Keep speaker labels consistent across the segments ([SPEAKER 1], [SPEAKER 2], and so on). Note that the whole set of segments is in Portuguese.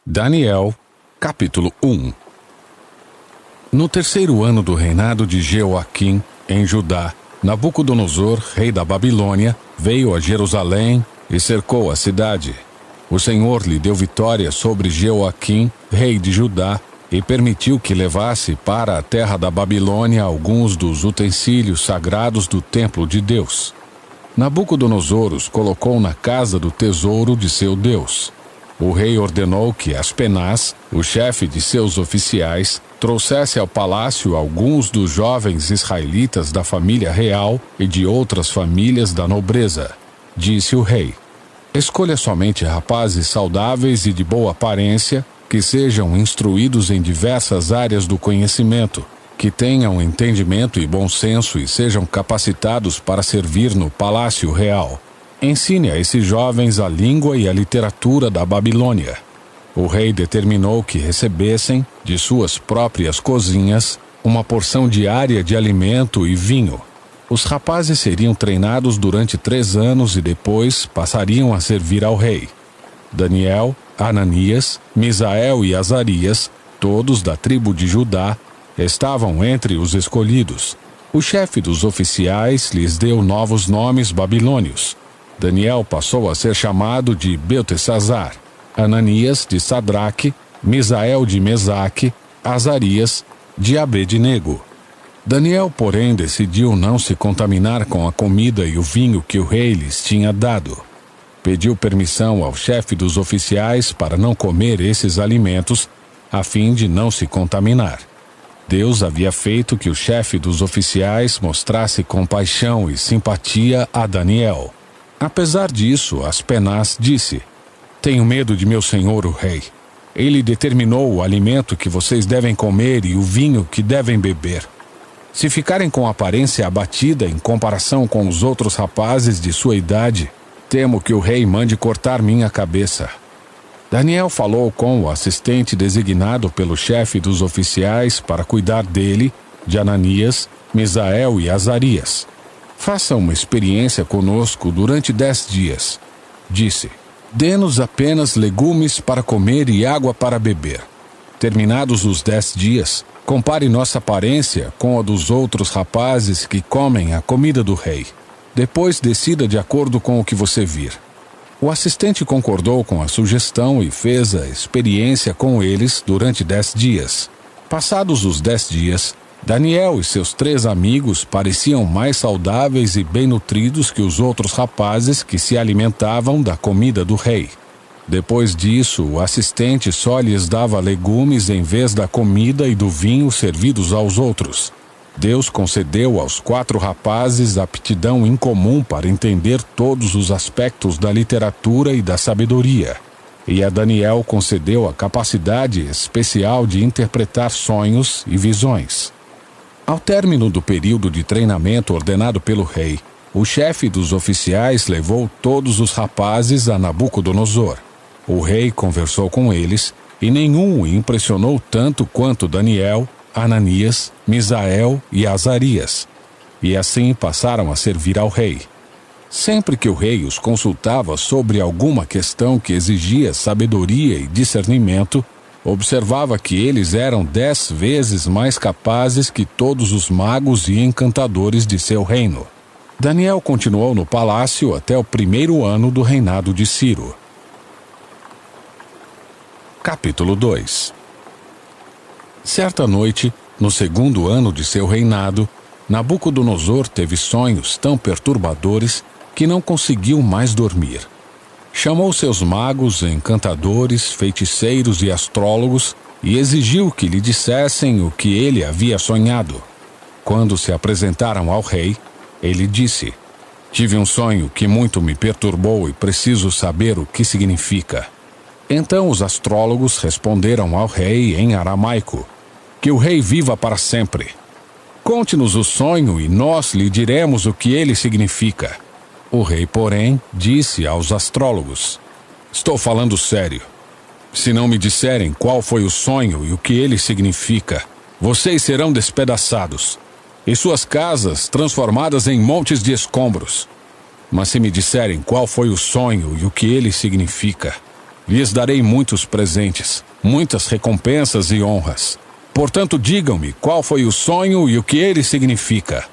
[SPEAKER 1] Daniel, capítulo 1. No terceiro ano do reinado de Jeoaquim, em Judá, Nabucodonosor, rei da Babilônia, veio a Jerusalém e cercou a cidade. O Senhor lhe deu vitória sobre Jeoaquim, rei de Judá, e permitiu que levasse para a terra da Babilônia alguns dos utensílios sagrados do templo de Deus. Nabucodonosor os colocou na casa do tesouro de seu Deus. O rei ordenou que Aspenaz, o chefe de seus oficiais, trouxesse ao palácio alguns dos jovens israelitas da família real e de outras famílias da nobreza. Disse o rei: escolha somente rapazes saudáveis e de boa aparência, que sejam instruídos em diversas áreas do conhecimento, que tenham entendimento e bom senso e sejam capacitados para servir no palácio real. Ensine a esses jovens a língua e a literatura da Babilônia. O rei determinou que recebessem, de suas próprias cozinhas, uma porção diária de alimento e vinho. Os rapazes seriam treinados durante 3 anos e depois passariam a servir ao rei. Daniel, Ananias, Misael e Azarias, todos da tribo de Judá, estavam entre os escolhidos. O chefe dos oficiais lhes deu novos nomes babilônios. Daniel passou a ser chamado de Beltesazar, Ananias de Sadraque, Misael de Mesaque, Azarias de Abednego. Daniel, porém, decidiu não se contaminar com a comida e o vinho que o rei lhes tinha dado. Pediu permissão ao chefe dos oficiais para não comer esses alimentos, a fim de não se contaminar. Deus havia feito que o chefe dos oficiais mostrasse compaixão e simpatia a Daniel. Apesar disso, Aspenaz disse: tenho medo de meu senhor o rei. Ele determinou o alimento que vocês devem comer e o vinho que devem beber. Se ficarem com aparência abatida em comparação com os outros rapazes de sua idade, temo que o rei mande cortar minha cabeça. Daniel falou com o assistente designado pelo chefe dos oficiais para cuidar dele, de Ananias, Misael e Azarias. Faça uma experiência conosco durante 10 dias. Disse: dê-nos apenas legumes para comer e água para beber. Terminados os 10 dias, compare nossa aparência com a dos outros rapazes que comem a comida do rei. Depois decida de acordo com o que você vir. O assistente concordou com a sugestão e fez a experiência com eles durante 10 dias. Passados os 10 dias, Daniel e seus 3 amigos pareciam mais saudáveis e bem nutridos que os outros rapazes que se alimentavam da comida do rei. Depois disso, o assistente só lhes dava legumes em vez da comida e do vinho servidos aos outros. Deus concedeu aos 4 rapazes aptidão incomum para entender todos os aspectos da literatura e da sabedoria. E a Daniel concedeu a capacidade especial de interpretar sonhos e visões. Ao término do período de treinamento ordenado pelo rei, o chefe dos oficiais levou todos os rapazes a Nabucodonosor. O rei conversou com eles, e nenhum o impressionou tanto quanto Daniel, Ananias, Misael e Azarias. E assim passaram a servir ao rei. Sempre que o rei os consultava sobre alguma questão que exigia sabedoria e discernimento, observava que eles eram 10 vezes mais capazes que todos os magos e encantadores de seu reino. Daniel continuou no palácio até o 1º ano do reinado de Ciro. Capítulo 2. Certa noite, no 2º ano de seu reinado, Nabucodonosor teve sonhos tão perturbadores que não conseguiu mais dormir. Chamou seus magos, encantadores, feiticeiros e astrólogos e exigiu que lhe dissessem o que ele havia sonhado. Quando se apresentaram ao rei, ele disse: tive um sonho que muito me perturbou e preciso saber o que significa. Então os astrólogos responderam ao rei em aramaico: que o rei viva para sempre. Conte-nos o sonho e nós lhe diremos o que ele significa. O rei, porém, disse aos astrólogos: estou falando sério. Se não me disserem qual foi o sonho e o que ele significa, vocês serão despedaçados, e suas casas transformadas em montes de escombros. Mas se me disserem qual foi o sonho e o que ele significa, Lhes darei muitos presentes, muitas recompensas e honras. Portanto, digam-me qual foi o sonho e o que ele significa.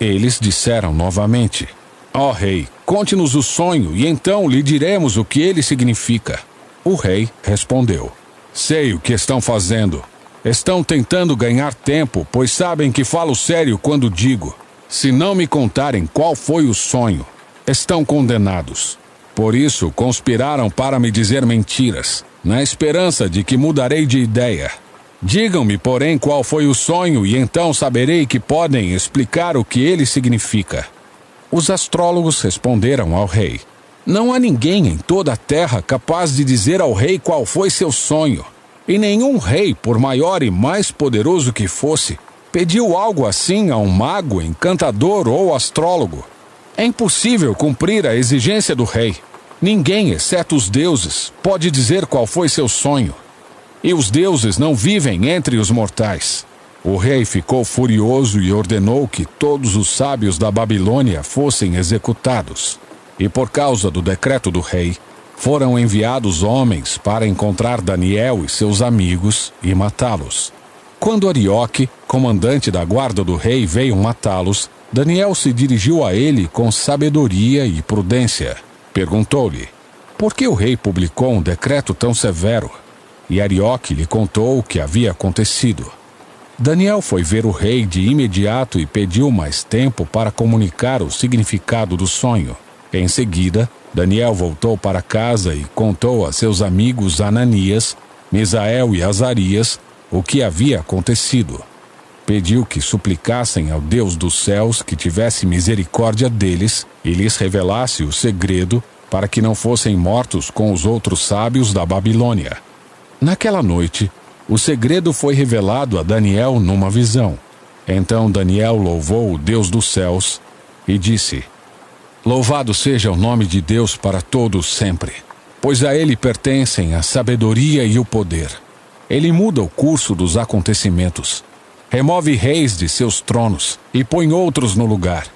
[SPEAKER 1] Eles disseram novamente: Ó rei, conte-nos o sonho e então lhe diremos o que ele significa. O rei respondeu: Sei o que estão fazendo. Estão tentando ganhar tempo, pois sabem que falo sério quando digo: se não me contarem qual foi o sonho, estão condenados. Por isso conspiraram para me dizer mentiras, na esperança de que mudarei de ideia. Digam-me, porém, qual foi o sonho e então saberei que podem explicar o que ele significa. Os astrólogos responderam ao rei: Não há ninguém em toda a terra capaz de dizer ao rei qual foi seu sonho. E nenhum rei, por maior e mais poderoso que fosse, pediu algo assim a um mago, encantador ou astrólogo. É impossível cumprir a exigência do rei. Ninguém, exceto os deuses, pode dizer qual foi seu sonho. E os deuses não vivem entre os mortais. O rei ficou furioso e ordenou que todos os sábios da Babilônia fossem executados. E por causa do decreto do rei, foram enviados homens para encontrar Daniel e seus amigos e matá-los. Quando Arioque, comandante da guarda do rei, veio matá-los, Daniel se dirigiu a ele com sabedoria e prudência. Perguntou-lhe: por que o rei publicou um decreto tão severo? E Arioque lhe contou o que havia acontecido. Daniel foi ver o rei de imediato e pediu mais tempo para comunicar o significado do sonho. Em seguida, Daniel voltou para casa e contou a seus amigos Ananias, Misael e Azarias o que havia acontecido. Pediu que suplicassem ao Deus dos céus que tivesse misericórdia deles e lhes revelasse o segredo para que não fossem mortos com os outros sábios da Babilônia. Naquela noite, o segredo foi revelado a Daniel numa visão. Então Daniel louvou o Deus dos céus e disse: Louvado seja o nome de Deus para todos sempre, pois a ele pertencem a sabedoria e o poder. Ele muda o curso dos acontecimentos, remove reis de seus tronos e põe outros no lugar.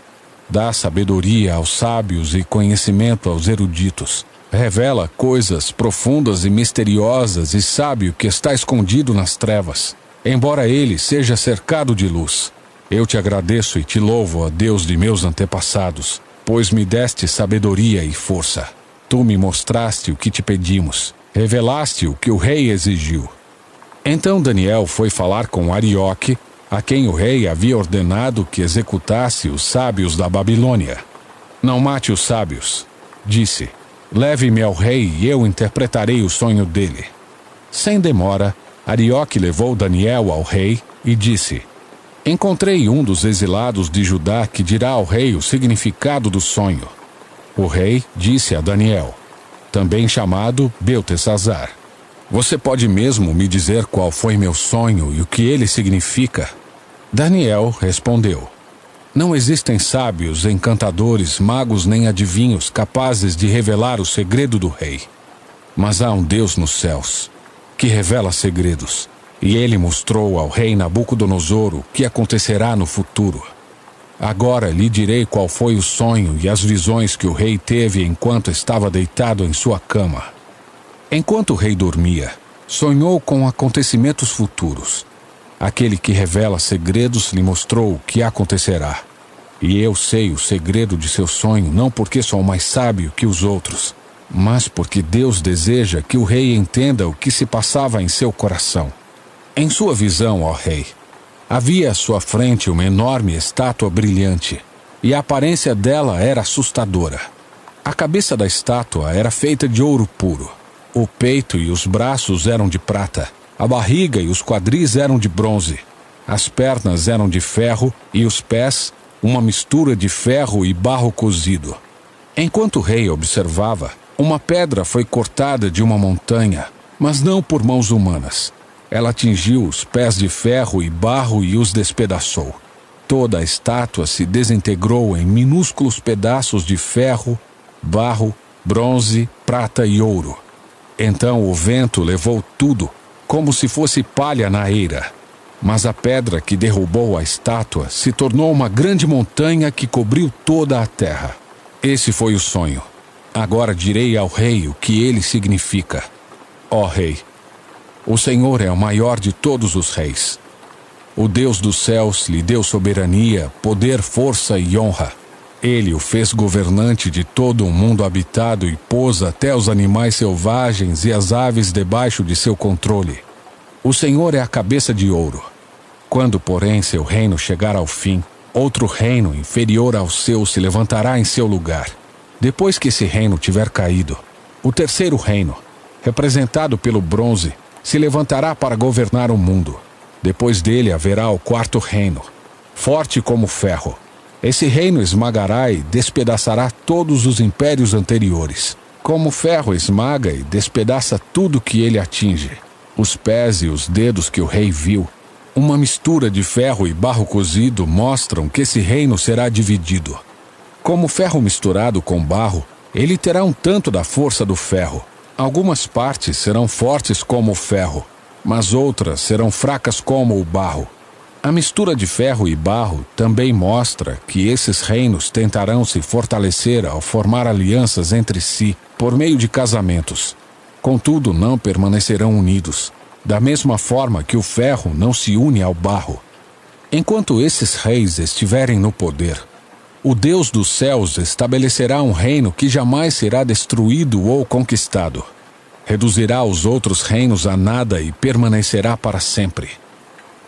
[SPEAKER 1] Dá sabedoria aos sábios e conhecimento aos eruditos. Revela coisas profundas e misteriosas e sabe o que está escondido nas trevas, embora ele seja cercado de luz. Eu te agradeço e te louvo, ó Deus de meus antepassados, pois me deste sabedoria e força. Tu me mostraste o que te pedimos, revelaste o que o rei exigiu. Então Daniel foi falar com Arioque, a quem o rei havia ordenado que executasse os sábios da Babilônia. Não mate os sábios, disse. Leve-me ao rei e eu interpretarei o sonho dele. Sem demora, Arioque levou Daniel ao rei e disse: Encontrei um dos exilados de Judá que dirá ao rei o significado do sonho. O rei disse a Daniel, também chamado Beltesazar: Você pode mesmo me dizer qual foi meu sonho e o que ele significa? Daniel respondeu: Não existem sábios, encantadores, magos nem adivinhos capazes de revelar o segredo do rei. Mas há um Deus nos céus, que revela segredos, e ele mostrou ao rei Nabucodonosor o que acontecerá no futuro. Agora lhe direi qual foi o sonho e as visões que o rei teve enquanto estava deitado em sua cama. Enquanto o rei dormia, sonhou com acontecimentos futuros. Aquele que revela segredos lhe mostrou o que acontecerá. E eu sei o segredo de seu sonho, não porque sou mais sábio que os outros, mas porque Deus deseja que o rei entenda o que se passava em seu coração. Em sua visão, ó rei, havia à sua frente uma enorme estátua brilhante, e a aparência dela era assustadora. A cabeça da estátua era feita de ouro puro. O peito e os braços eram de prata. A barriga e os quadris eram de bronze. As pernas eram de ferro e os pés, uma mistura de ferro e barro cozido. Enquanto o rei observava, uma pedra foi cortada de uma montanha, mas não por mãos humanas. Ela atingiu os pés de ferro e barro e os despedaçou. Toda a estátua se desintegrou em minúsculos pedaços de ferro, barro, bronze, prata e ouro. Então o vento levou tudo, como se fosse palha na eira. Mas a pedra que derrubou a estátua se tornou uma grande montanha que cobriu toda a terra. Esse foi o sonho. Agora direi ao rei o que ele significa. ó rei. O Senhor é o maior de todos os reis. O Deus dos céus lhe deu soberania, poder, força e honra. Ele o fez governante de todo o mundo habitado e pôs até os animais selvagens e as aves debaixo de seu controle. O Senhor é a cabeça de ouro. Quando, porém, seu reino chegar ao fim, outro reino inferior ao seu se levantará em seu lugar. Depois que esse reino tiver caído, o terceiro reino, representado pelo bronze, se levantará para governar o mundo. Depois dele haverá o quarto reino, forte como ferro. Esse reino esmagará e despedaçará todos os impérios anteriores. Como ferro esmaga e despedaça tudo que ele atinge. Os pés e os dedos que o rei viu, uma mistura de ferro e barro cozido, mostram que esse reino será dividido. Como ferro misturado com barro, ele terá um tanto da força do ferro. Algumas partes serão fortes como o ferro, mas outras serão fracas como o barro. A mistura de ferro e barro também mostra que esses reinos tentarão se fortalecer ao formar alianças entre si por meio de casamentos. Contudo, não permanecerão unidos, da mesma forma que o ferro não se une ao barro. Enquanto esses reis estiverem no poder, o Deus dos céus estabelecerá um reino que jamais será destruído ou conquistado. Reduzirá os outros reinos a nada e permanecerá para sempre.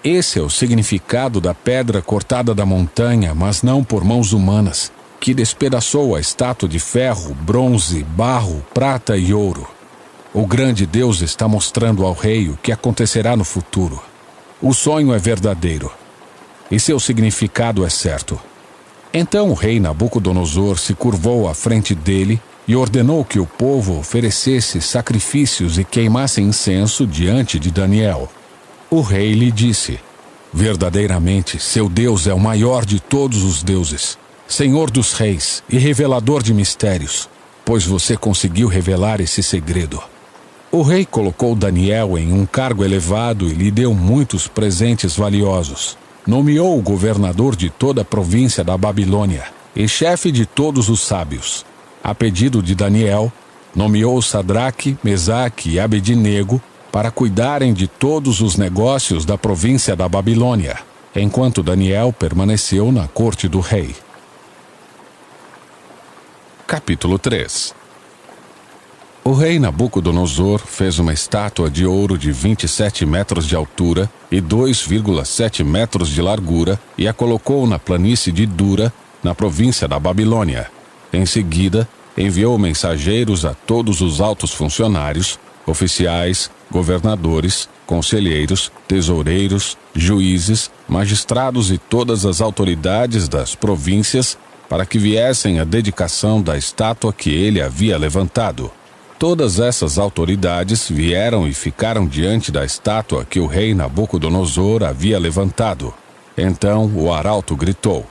[SPEAKER 1] Esse é o significado da pedra cortada da montanha, mas não por mãos humanas, que despedaçou a estátua de ferro, bronze, barro, prata e ouro. O grande Deus está mostrando ao rei o que acontecerá no futuro. O sonho é verdadeiro, e seu significado é certo. Então o rei Nabucodonosor se curvou à frente dele e ordenou que o povo oferecesse sacrifícios e queimasse incenso diante de Daniel. O rei lhe disse: verdadeiramente, seu Deus é o maior de todos os deuses, Senhor dos reis e revelador de mistérios, pois você conseguiu revelar esse segredo. O rei colocou Daniel em um cargo elevado e lhe deu muitos presentes valiosos. Nomeou o governador de toda a província da Babilônia e chefe de todos os sábios. A pedido de Daniel, nomeou Sadraque, Mesaque e Abednego para cuidarem de todos os negócios da província da Babilônia, enquanto Daniel permaneceu na corte do rei. Capítulo 3. O rei Nabucodonosor fez uma estátua de ouro de 27 metros de altura e 2,7 metros de largura e a colocou na planície de Dura, na província da Babilônia. Em seguida, enviou mensageiros a todos os altos funcionários, oficiais, governadores, conselheiros, tesoureiros, juízes, magistrados e todas as autoridades das províncias para que viessem à dedicação da estátua que ele havia levantado. Todas essas autoridades vieram e ficaram diante da estátua que o rei Nabucodonosor havia levantado. Então o arauto gritou: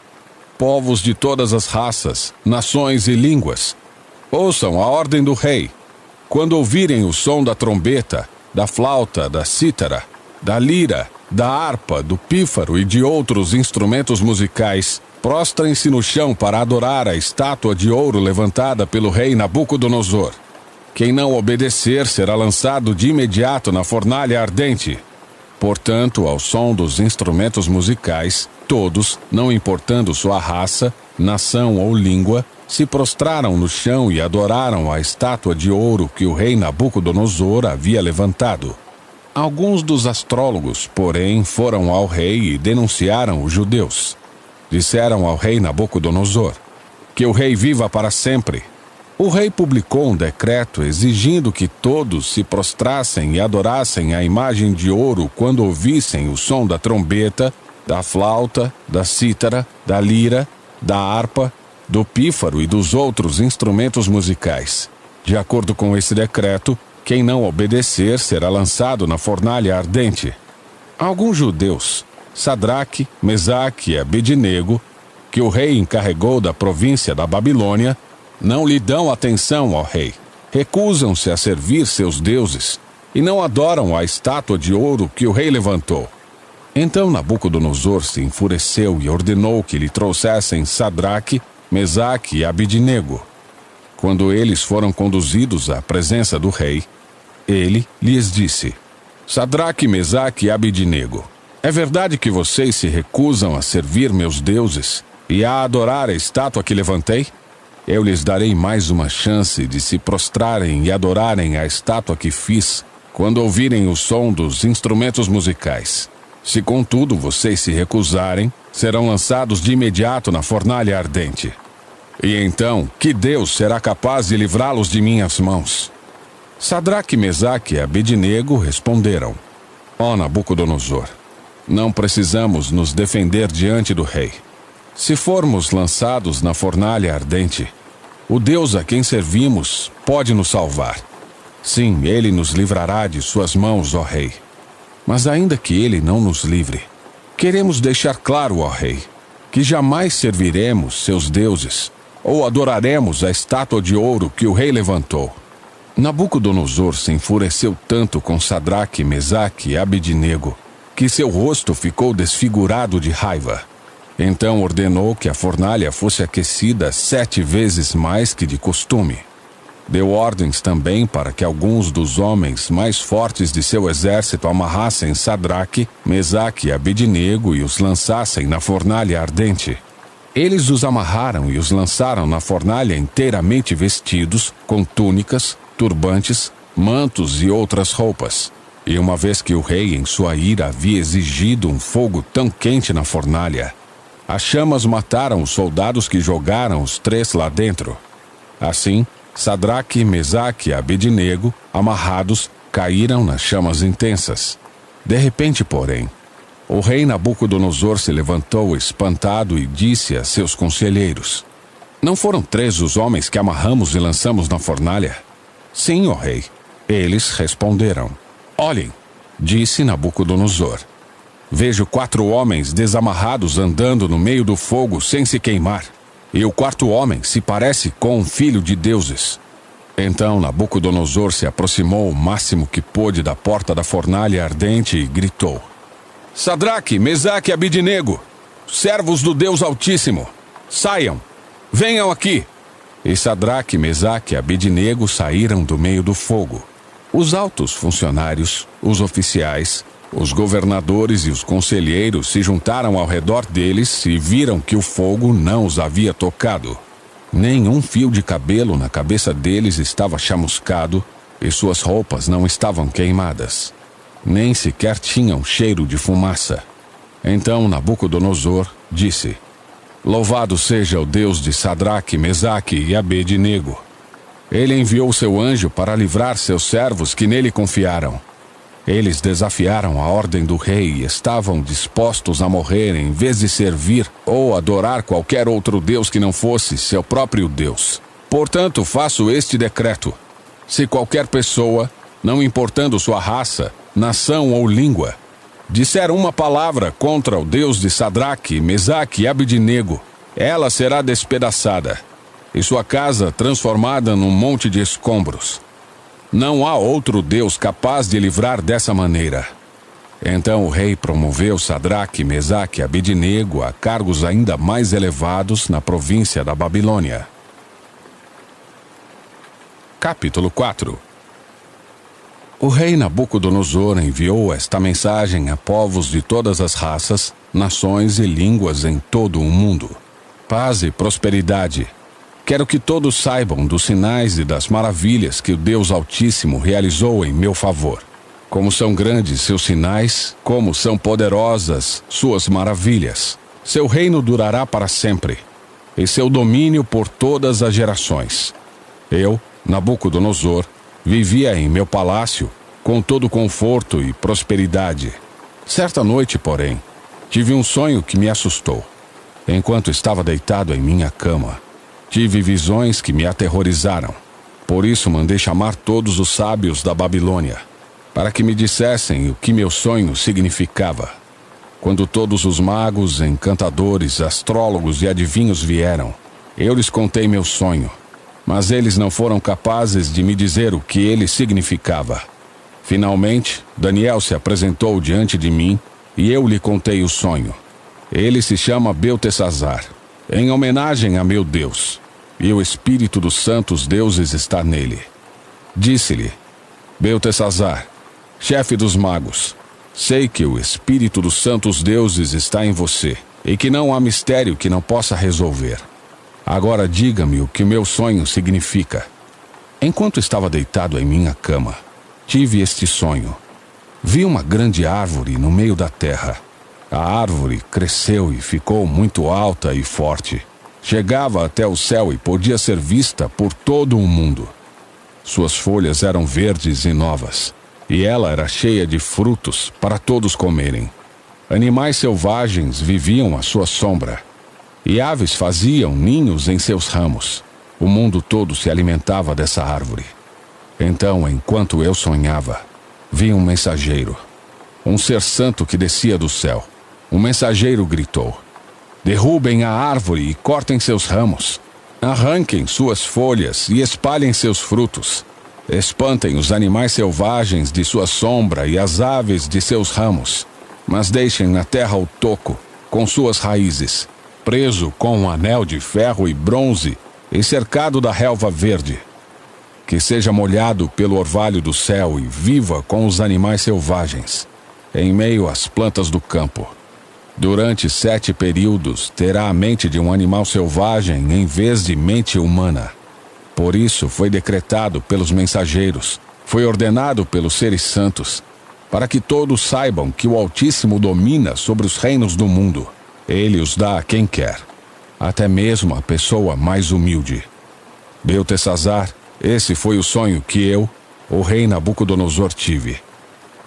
[SPEAKER 1] povos de todas as raças, nações e línguas, ouçam a ordem do rei. Quando ouvirem o som da trombeta, da flauta, da cítara, da lira, da harpa, do pífaro e de outros instrumentos musicais, prostrem-se no chão para adorar a estátua de ouro levantada pelo rei Nabucodonosor. Quem não obedecer será lançado de imediato na fornalha ardente. Portanto, ao som dos instrumentos musicais, todos, não importando sua raça, nação ou língua, se prostraram no chão e adoraram a estátua de ouro que o rei Nabucodonosor havia levantado. Alguns dos astrólogos, porém, foram ao rei e denunciaram os judeus. Disseram ao rei Nabucodonosor: que o rei viva para sempre. O rei publicou um decreto exigindo que todos se prostrassem e adorassem a imagem de ouro quando ouvissem o som da trombeta, da flauta, da cítara, da lira, da harpa, do pífaro e dos outros instrumentos musicais. De acordo com esse decreto, quem não obedecer será lançado na fornalha ardente. Alguns judeus, Sadraque, Mesaque e Abednego, que o rei encarregou da província da Babilônia, não lhe dão atenção ao rei, recusam-se a servir seus deuses e não adoram a estátua de ouro que o rei levantou. Então Nabucodonosor se enfureceu e ordenou que lhe trouxessem Sadraque, Mesaque e Abednego. Quando eles foram conduzidos à presença do rei, Ele lhes disse: Sadraque, Mesaque e Abednego, é verdade que vocês se recusam a servir meus deuses e a adorar a estátua que levantei? Eu lhes darei mais uma chance de se prostrarem e adorarem a estátua que fiz quando ouvirem o som dos instrumentos musicais. Se, contudo, vocês se recusarem, serão lançados de imediato na fornalha ardente. E então, que Deus será capaz de livrá-los de minhas mãos? Sadraque, Mesaque e Abednego responderam: Ó Nabucodonosor, não precisamos nos defender diante do rei. Se formos lançados na fornalha ardente, o Deus a quem servimos pode nos salvar. Sim, ele nos livrará de suas mãos, ó rei. Mas ainda que ele não nos livre, queremos deixar claro, ó rei, que jamais serviremos seus deuses ou adoraremos a estátua de ouro que o rei levantou. Nabucodonosor se enfureceu tanto com Sadraque, Mesaque e Abednego que seu rosto ficou desfigurado de raiva. Então ordenou que a fornalha fosse aquecida 7 vezes mais que de costume. Deu ordens também para que alguns dos homens mais fortes de seu exército amarrassem Sadraque, Mesaque e Abednego e os lançassem na fornalha ardente. Eles os amarraram e os lançaram na fornalha inteiramente vestidos, com túnicas, turbantes, mantos e outras roupas. E uma vez que o rei, em sua ira, havia exigido um fogo tão quente na fornalha, as chamas mataram os soldados que jogaram os 3 lá dentro. Assim, Sadraque, Mesaque e Abednego, amarrados, caíram nas chamas intensas. De repente, porém, o rei Nabucodonosor se levantou espantado e disse a seus conselheiros: Não foram 3 os homens que amarramos e lançamos na fornalha? Sim, ó rei. Eles responderam. Olhem, disse Nabucodonosor. Vejo 4 homens desamarrados andando no meio do fogo sem se queimar. E o 4º homem se parece com um filho de deuses. Então Nabucodonosor se aproximou o máximo que pôde da porta da fornalha ardente e gritou: Sadraque, Mesaque e Abednego, servos do Deus Altíssimo, saiam, venham aqui. E Sadraque, Mesaque e Abednego saíram do meio do fogo. Os altos funcionários, os oficiais, os governadores e os conselheiros se juntaram ao redor deles e viram que o fogo não os havia tocado. Nenhum fio de cabelo na cabeça deles estava chamuscado e suas roupas não estavam queimadas. Nem sequer tinham cheiro de fumaça. Então Nabucodonosor disse: Louvado seja o Deus de Sadraque, Mesaque e Abednego. Ele enviou seu anjo para livrar seus servos que nele confiaram. Eles desafiaram a ordem do rei e estavam dispostos a morrer em vez de servir ou adorar qualquer outro deus que não fosse seu próprio Deus. Portanto, faço este decreto: se qualquer pessoa, não importando sua raça, nação ou língua, disser uma palavra contra o Deus de Sadraque, Mesaque e Abednego, ela será despedaçada e sua casa transformada num monte de escombros. Não há outro Deus capaz de livrar dessa maneira. Então o rei promoveu Sadraque, Mesaque e Abednego a cargos ainda mais elevados na província da Babilônia. Capítulo 4. O rei Nabucodonosor enviou esta mensagem a povos de todas as raças, nações e línguas em todo o mundo: Paz e prosperidade. Quero que todos saibam dos sinais e das maravilhas que o Deus Altíssimo realizou em meu favor. Como são grandes seus sinais, como são poderosas suas maravilhas. Seu reino durará para sempre, e seu domínio por todas as gerações. Eu, Nabucodonosor, vivia em meu palácio, com todo conforto e prosperidade. Certa noite, porém, tive um sonho que me assustou. Enquanto estava deitado em minha cama, tive visões que me aterrorizaram. Por isso mandei chamar todos os sábios da Babilônia, para que me dissessem o que meu sonho significava. Quando todos os magos, encantadores, astrólogos e adivinhos vieram, eu lhes contei meu sonho, mas eles não foram capazes de me dizer o que ele significava. Finalmente, Daniel se apresentou diante de mim e eu lhe contei o sonho. Ele se chama Beltesazar, em homenagem a meu Deus, e o espírito dos santos deuses está nele. Disse-lhe: Beltesazar, chefe dos magos, sei que o espírito dos santos deuses está em você e que não há mistério que não possa resolver. Agora diga-me o que meu sonho significa. Enquanto estava deitado em minha cama, tive este sonho. Vi uma grande árvore no meio da terra. A árvore cresceu e ficou muito alta e forte. Chegava até o céu e podia ser vista por todo o mundo. Suas folhas eram verdes e novas, e ela era cheia de frutos para todos comerem. Animais selvagens viviam à sua sombra, e aves faziam ninhos em seus ramos. O mundo todo se alimentava dessa árvore. Então, enquanto eu sonhava, vi um mensageiro, um ser santo que descia do céu. O mensageiro gritou: derrubem a árvore e cortem seus ramos. Arranquem suas folhas e espalhem seus frutos. Espantem os animais selvagens de sua sombra e as aves de seus ramos. Mas deixem na terra o toco, com suas raízes, preso com um anel de ferro e bronze e cercado da relva verde. Que seja molhado pelo orvalho do céu e viva com os animais selvagens, em meio às plantas do campo. Durante 7 períodos terá a mente de um animal selvagem em vez de mente humana. Por isso foi decretado pelos mensageiros, foi ordenado pelos seres santos, para que todos saibam que o Altíssimo domina sobre os reinos do mundo. Ele os dá a quem quer, até mesmo a pessoa mais humilde. Beltesazar, esse foi o sonho que eu, o rei Nabucodonosor, tive.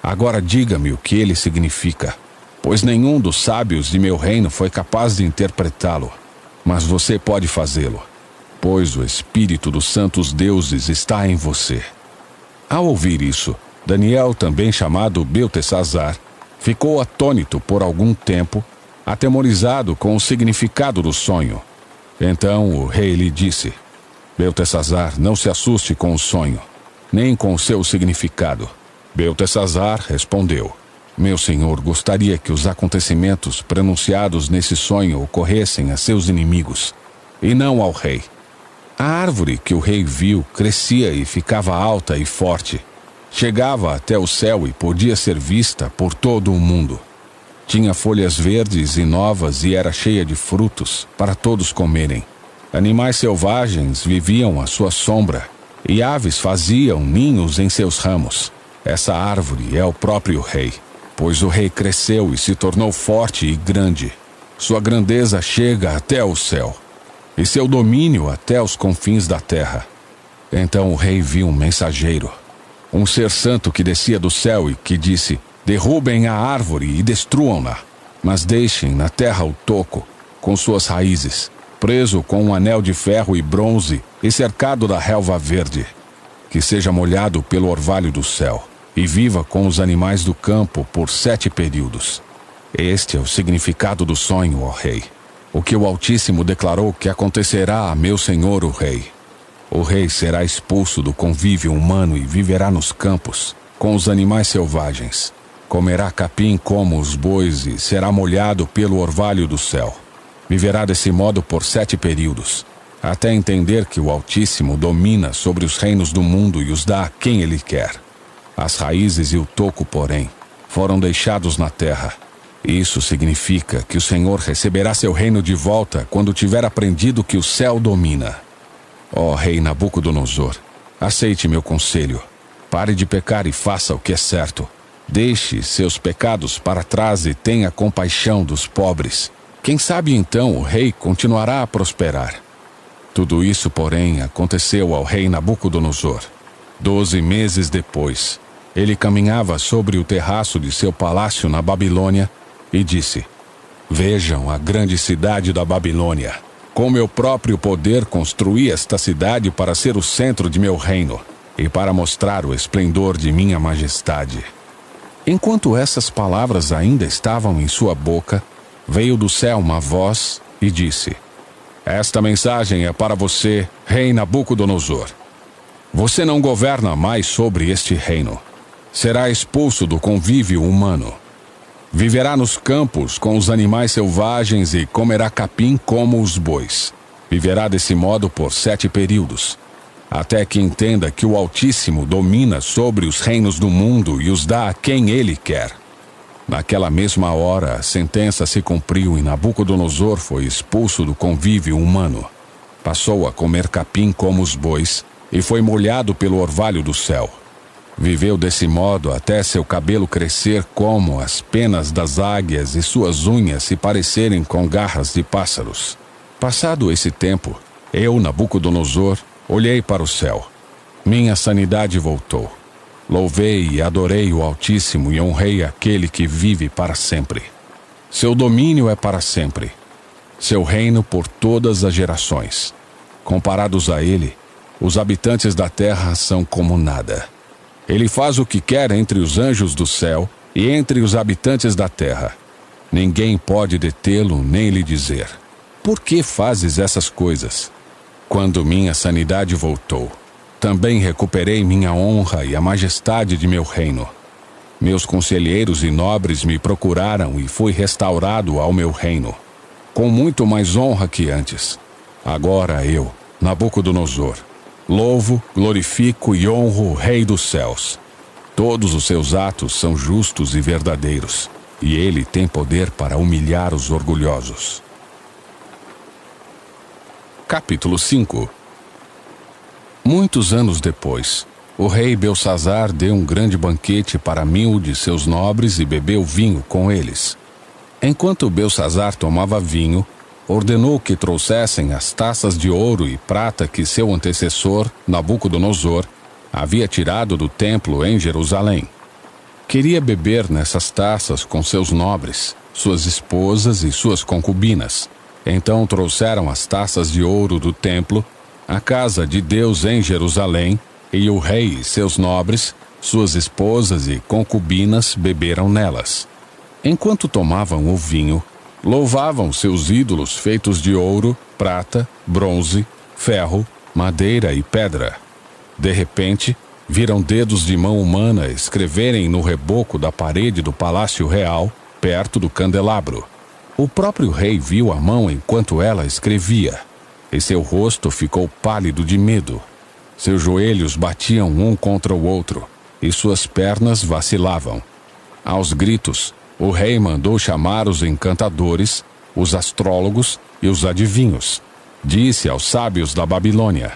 [SPEAKER 1] Agora diga-me o que ele significa, pois nenhum dos sábios de meu reino foi capaz de interpretá-lo. Mas você pode fazê-lo, pois o espírito dos santos deuses está em você. Ao ouvir isso, Daniel, também chamado Beltesazar, ficou atônito por algum tempo, atemorizado com o significado do sonho. Então o rei lhe disse: Beltesazar, não se assuste com o sonho, nem com o seu significado. Beltesazar respondeu: meu senhor gostaria que os acontecimentos pronunciados nesse sonho ocorressem a seus inimigos, e não ao rei. A árvore que o rei viu crescia e ficava alta e forte. Chegava até o céu e podia ser vista por todo o mundo. Tinha folhas verdes e novas e era cheia de frutos para todos comerem. Animais selvagens viviam à sua sombra, e aves faziam ninhos em seus ramos. Essa árvore é o próprio rei, pois o rei cresceu e se tornou forte e grande. Sua grandeza chega até o céu, e seu domínio até os confins da terra. Então o rei viu um mensageiro, um ser santo que descia do céu e que disse: derrubem a árvore e destruam-na, mas deixem na terra o toco, com suas raízes, preso com um anel de ferro e bronze e cercado da relva verde. Que seja molhado pelo orvalho do céu, e viva com os animais do campo por 7 períodos. Este é o significado do sonho, ó rei. O que o Altíssimo declarou que acontecerá a meu senhor o rei. O rei será expulso do convívio humano e viverá nos campos, com os animais selvagens. Comerá capim como os bois e será molhado pelo orvalho do céu. Viverá desse modo por 7 períodos, até entender que o Altíssimo domina sobre os reinos do mundo e os dá a quem ele quer. As raízes e o toco, porém, foram deixados na terra. Isso significa que o Senhor receberá seu reino de volta quando tiver aprendido que o céu domina. Ó rei Nabucodonosor, aceite meu conselho. Pare de pecar e faça o que é certo. Deixe seus pecados para trás e tenha compaixão dos pobres. Quem sabe então o rei continuará a prosperar. Tudo isso, porém, aconteceu ao rei Nabucodonosor. 12 meses depois, ele caminhava sobre o terraço de seu palácio na Babilônia e disse: vejam a grande cidade da Babilônia. Com meu próprio poder construí esta cidade para ser o centro de meu reino e para mostrar o esplendor de minha majestade. Enquanto essas palavras ainda estavam em sua boca, veio do céu uma voz e disse: esta mensagem é para você, rei Nabucodonosor. Você não governa mais sobre este reino. Será expulso do convívio humano. Viverá nos campos com os animais selvagens e comerá capim como os bois. Viverá desse modo por 7 períodos. até que entenda que o Altíssimo domina sobre os reinos do mundo e os dá a quem ele quer. Naquela mesma hora, a sentença se cumpriu e Nabucodonosor foi expulso do convívio humano. Passou a comer capim como os bois e foi molhado pelo orvalho do céu. Viveu desse modo até seu cabelo crescer como as penas das águias e suas unhas se parecerem com garras de pássaros. Passado esse tempo, eu, Nabucodonosor, olhei para o céu. Minha sanidade voltou. Louvei e adorei o Altíssimo e honrei aquele que vive para sempre. Seu domínio é para sempre. Seu reino por todas as gerações. Comparados a ele, os habitantes da terra são como nada. Ele faz o que quer entre os anjos do céu e entre os habitantes da terra. Ninguém pode detê-lo nem lhe dizer: por que fazes essas coisas? Quando minha sanidade voltou, também recuperei minha honra e a majestade de meu reino. Meus conselheiros e nobres me procuraram e fui restaurado ao meu reino, com muito mais honra que antes. Agora eu, Nabucodonosor, louvo, glorifico e honro o Rei dos céus. Todos os seus atos são justos e verdadeiros, e ele tem poder para humilhar os orgulhosos. Capítulo 5. Muitos anos depois, o rei Belsazzar deu um grande banquete para 1000 de seus nobres e bebeu vinho com eles. Enquanto Belsazzar tomava vinho, ordenou que trouxessem as taças de ouro e prata que seu antecessor, Nabucodonosor, havia tirado do templo em Jerusalém. Queria beber nessas taças com seus nobres, suas esposas e suas concubinas. Então trouxeram as taças de ouro do templo, a casa de Deus em Jerusalém, e o rei e seus nobres, suas esposas e concubinas beberam nelas. Enquanto tomavam o vinho, louvavam seus ídolos feitos de ouro, prata, bronze, ferro, madeira e pedra. De repente, viram dedos de mão humana escreverem no reboco da parede do palácio real, perto do candelabro. O próprio rei viu a mão enquanto ela escrevia, e seu rosto ficou pálido de medo. Seus joelhos batiam um contra o outro, e suas pernas vacilavam. Aos gritos, o rei mandou chamar os encantadores, os astrólogos e os adivinhos. Disse aos sábios da Babilônia: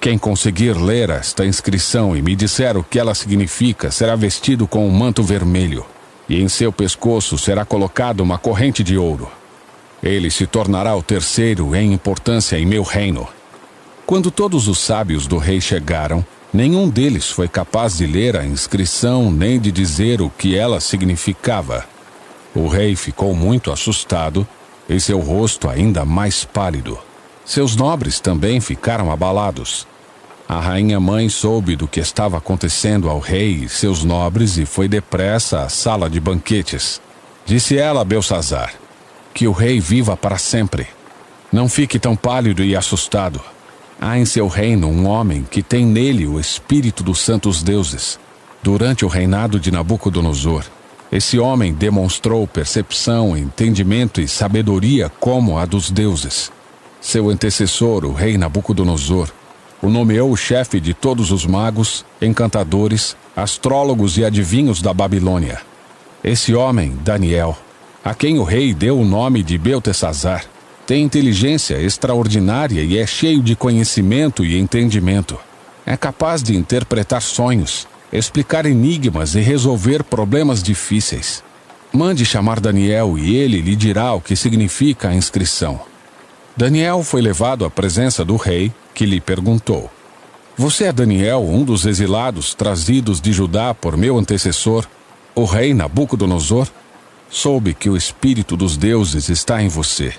[SPEAKER 1] quem conseguir ler esta inscrição e me disser o que ela significa será vestido com um manto vermelho, e em seu pescoço será colocada uma corrente de ouro. Ele se tornará o terceiro em importância em meu reino. Quando todos os sábios do rei chegaram, nenhum deles foi capaz de ler a inscrição nem de dizer o que ela significava. O rei ficou muito assustado e seu rosto ainda mais pálido. Seus nobres também ficaram abalados. A rainha-mãe soube do que estava acontecendo ao rei e seus nobres e foi depressa à sala de banquetes. Disse ela a Belsazzar: que o rei viva para sempre. Não fique tão pálido e assustado. Há em seu reino um homem que tem nele o espírito dos santos deuses. Durante o reinado de Nabucodonosor, esse homem demonstrou percepção, entendimento e sabedoria como a dos deuses. Seu antecessor, o rei Nabucodonosor, o nomeou chefe de todos os magos, encantadores, astrólogos e adivinhos da Babilônia. Esse homem, Daniel, a quem o rei deu o nome de Beltesazar, tem inteligência extraordinária e é cheio de conhecimento e entendimento. É capaz de interpretar sonhos, explicar enigmas e resolver problemas difíceis. Mande chamar Daniel e ele lhe dirá o que significa a inscrição. Daniel foi levado à presença do rei, que lhe perguntou: você é Daniel, um dos exilados trazidos de Judá por meu antecessor, o rei Nabucodonosor? Soube que o espírito dos deuses está em você,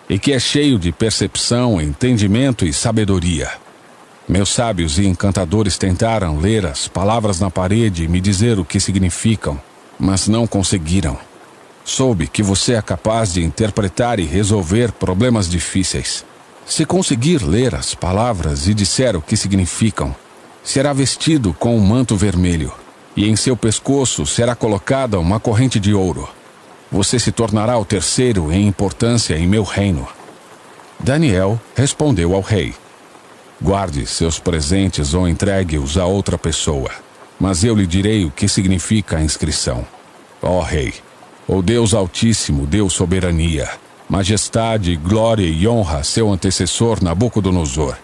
[SPEAKER 1] e que é cheio de percepção, entendimento e sabedoria. Meus sábios e encantadores tentaram ler as palavras na parede e me dizer o que significam, mas não conseguiram. Soube que você é capaz de interpretar e resolver problemas difíceis. Se conseguir ler as palavras e disser o que significam, será vestido com um manto vermelho, e em seu pescoço será colocada uma corrente de ouro. Você se tornará o terceiro em importância em meu reino. Daniel respondeu ao rei: Guarde seus presentes ou entregue-os a outra pessoa. Mas eu lhe direi o que significa a inscrição. Ó Rei, o Deus Altíssimo deu soberania, majestade, glória e honra a seu antecessor Nabucodonosor.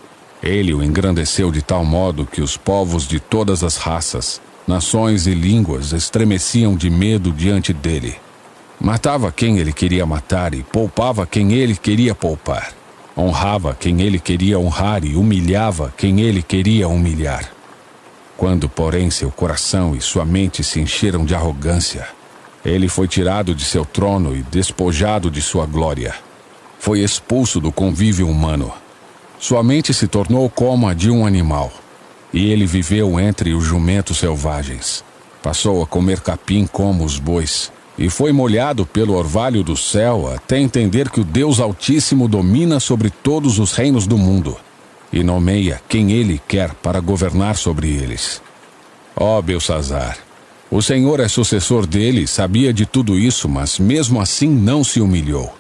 [SPEAKER 1] Ele o engrandeceu de tal modo que os povos de todas as raças, nações e línguas estremeciam de medo diante dele. Matava quem ele queria matar e poupava quem ele queria poupar. Honrava quem ele queria honrar e humilhava quem ele queria humilhar. Quando, porém, seu coração e sua mente se encheram de arrogância, ele foi tirado de seu trono e despojado de sua glória. Foi expulso do convívio humano. Sua mente se tornou como a de um animal, e ele viveu entre os jumentos selvagens. Passou a comer capim como os bois, e foi molhado pelo orvalho do céu até entender que o Deus Altíssimo domina sobre todos os reinos do mundo e nomeia quem ele quer para governar sobre eles. Ó Belsazzar, o Senhor é sucessor dele, sabia de tudo isso, mas mesmo assim não se humilhou.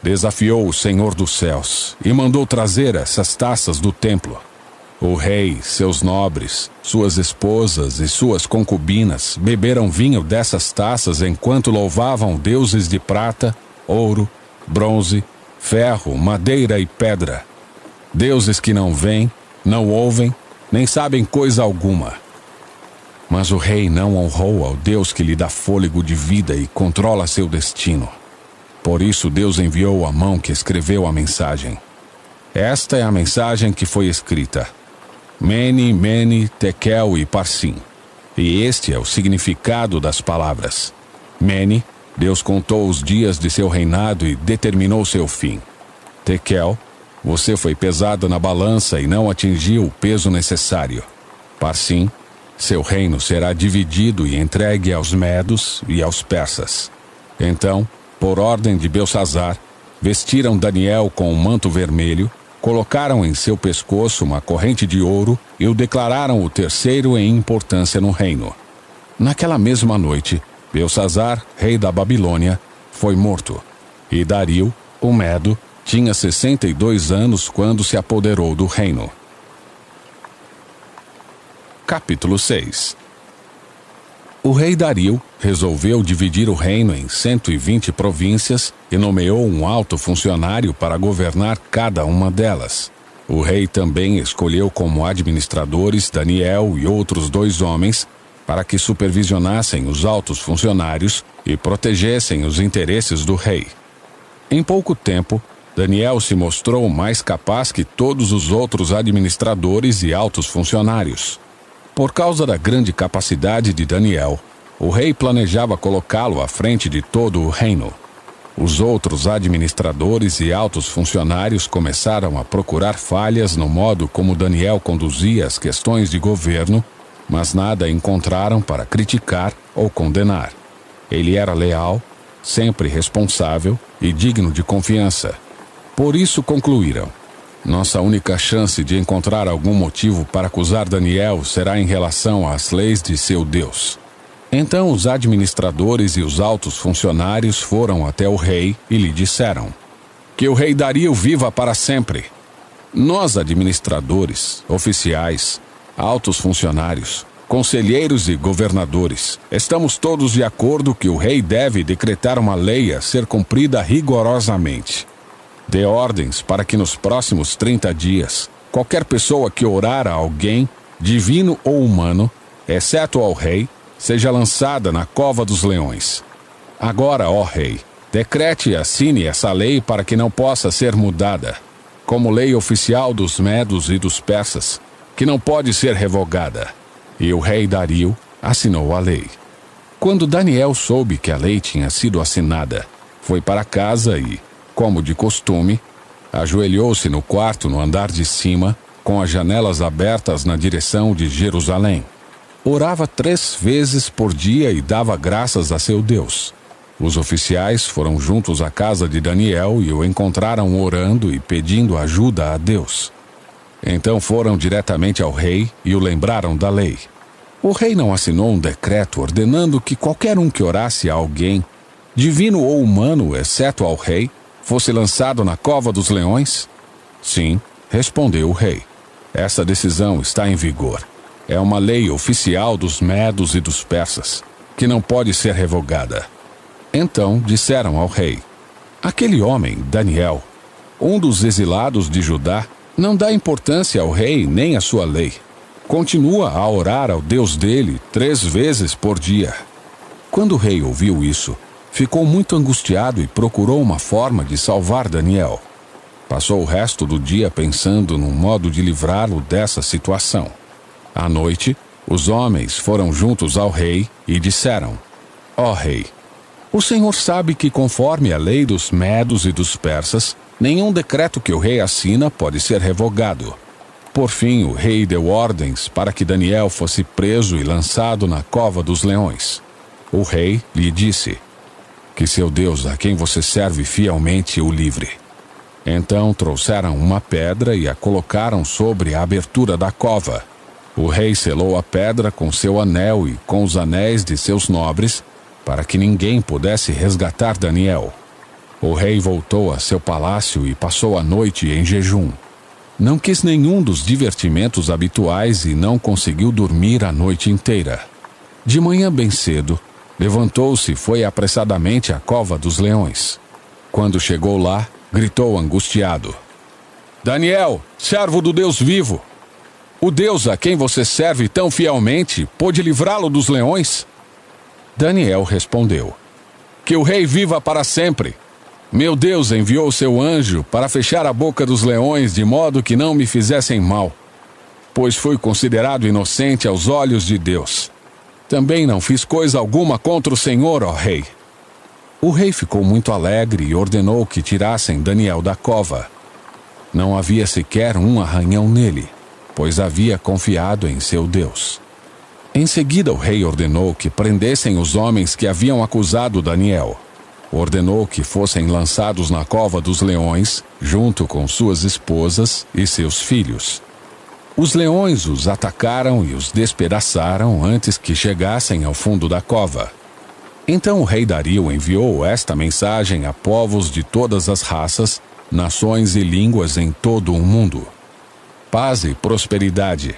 [SPEAKER 1] Desafiou o Senhor dos céus e mandou trazer essas taças do templo. O rei, seus nobres, suas esposas e suas concubinas beberam vinho dessas taças enquanto louvavam deuses de prata, ouro, bronze, ferro, madeira e pedra. Deuses que não veem, não ouvem, nem sabem coisa alguma. Mas o rei não honrou ao Deus que lhe dá fôlego de vida e controla seu destino. Por isso Deus enviou a mão que escreveu a mensagem. Esta é a mensagem que foi escrita: Mene, Mene, Tekel e Parsim. E este é o significado das palavras. Mene, Deus contou os dias de seu reinado e determinou seu fim. Tekel, você foi pesado na balança e não atingiu o peso necessário. Parsim, seu reino será dividido e entregue aos medos e aos persas. Então, por ordem de Belsazzar, vestiram Daniel com um manto vermelho, colocaram em seu pescoço uma corrente de ouro e o declararam o terceiro em importância no reino. Naquela mesma noite, Belsazzar, rei da Babilônia, foi morto, e Dario, o Medo, tinha 62 anos quando se apoderou do reino. Capítulo 6. O rei Dario resolveu dividir o reino em 120 províncias e nomeou um alto funcionário para governar cada uma delas. O rei também escolheu como administradores Daniel e outros 2 homens para que supervisionassem os altos funcionários e protegessem os interesses do rei. Em pouco tempo, Daniel se mostrou mais capaz que todos os outros administradores e altos funcionários. Por causa da grande capacidade de Daniel, o rei planejava colocá-lo à frente de todo o reino. Os outros administradores e altos funcionários começaram a procurar falhas no modo como Daniel conduzia as questões de governo, mas nada encontraram para criticar ou condenar. Ele era leal, sempre responsável e digno de confiança. Por isso concluíram: nossa única chance de encontrar algum motivo para acusar Daniel será em relação às leis de seu Deus. Então os administradores e os altos funcionários foram até o rei e lhe disseram: que o rei Dario viva para sempre. Nós, administradores, oficiais, altos funcionários, conselheiros e governadores, estamos todos de acordo que o rei deve decretar uma lei a ser cumprida rigorosamente. Dê ordens para que nos próximos 30 dias, qualquer pessoa que orar a alguém, divino ou humano, exceto ao rei, seja lançada na cova dos leões. Agora, ó rei, decrete e assine essa lei para que não possa ser mudada, como lei oficial dos medos e dos persas, que não pode ser revogada. E o rei Dario assinou a lei. Quando Daniel soube que a lei tinha sido assinada, foi para casa e, como de costume, ajoelhou-se no quarto no andar de cima, com as janelas abertas na direção de Jerusalém. Orava 3 vezes por dia e dava graças a seu Deus. Os oficiais foram juntos à casa de Daniel e o encontraram orando e pedindo ajuda a Deus. Então foram diretamente ao rei e o lembraram da lei. O rei não assinou um decreto ordenando que qualquer um que orasse a alguém, divino ou humano, exceto ao rei, fosse lançado na cova dos leões? Sim, respondeu o rei. Essa decisão está em vigor. É uma lei oficial dos medos e dos persas, que não pode ser revogada. Então disseram ao rei: aquele homem, Daniel, um dos exilados de Judá, não dá importância ao rei nem à sua lei. Continua a orar ao Deus dele 3 vezes por dia. Quando o rei ouviu isso, ficou muito angustiado e procurou uma forma de salvar Daniel. Passou o resto do dia pensando num modo de livrá-lo dessa situação. À noite, os homens foram juntos ao rei e disseram: ó rei, o senhor sabe que, conforme a lei dos medos e dos persas, nenhum decreto que o rei assina pode ser revogado. Por fim, o rei deu ordens para que Daniel fosse preso e lançado na cova dos leões. O rei lhe disse: que seu Deus, a quem você serve fielmente, o livre. Então trouxeram uma pedra e a colocaram sobre a abertura da cova. O rei selou a pedra com seu anel e com os anéis de seus nobres, para que ninguém pudesse resgatar Daniel. O rei voltou a seu palácio e passou a noite em jejum. Não quis nenhum dos divertimentos habituais e não conseguiu dormir a noite inteira. De manhã bem cedo, levantou-se e foi apressadamente à cova dos leões. Quando chegou lá, gritou angustiado: Daniel, servo do Deus vivo! O Deus a quem você serve tão fielmente pôde livrá-lo dos leões? Daniel respondeu: que o rei viva para sempre! Meu Deus enviou seu anjo para fechar a boca dos leões de modo que não me fizessem mal, pois fui considerado inocente aos olhos de Deus. Também não fiz coisa alguma contra o Senhor, ó rei. O rei ficou muito alegre e ordenou que tirassem Daniel da cova. Não havia sequer um arranhão nele, pois havia confiado em seu Deus. Em seguida, o rei ordenou que prendessem os homens que haviam acusado Daniel. Ordenou que fossem lançados na cova dos leões, junto com suas esposas e seus filhos. Os leões os atacaram e os despedaçaram antes que chegassem ao fundo da cova. Então o rei Dario enviou esta mensagem a povos de todas as raças, nações e línguas em todo o mundo: paz e prosperidade.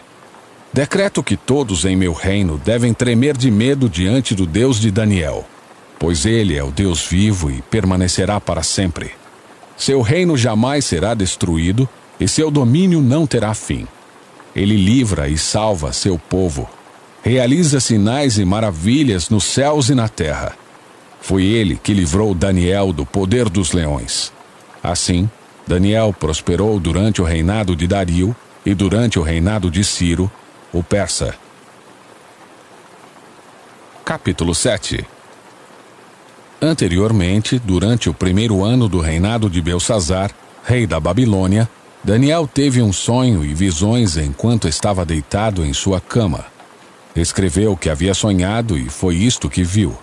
[SPEAKER 1] Decreto que todos em meu reino devem tremer de medo diante do Deus de Daniel, pois ele é o Deus vivo e permanecerá para sempre. Seu reino jamais será destruído e seu domínio não terá fim. Ele livra e salva seu povo. Realiza sinais e maravilhas nos céus e na terra. Foi ele que livrou Daniel do poder dos leões. Assim, Daniel prosperou durante o reinado de Dario e durante o reinado de Ciro, o persa. Capítulo 7. Anteriormente, durante o 1º ano do reinado de Belsazar, rei da Babilônia, Daniel teve um sonho e visões enquanto estava deitado em sua cama. Escreveu o que havia sonhado e foi isto que viu.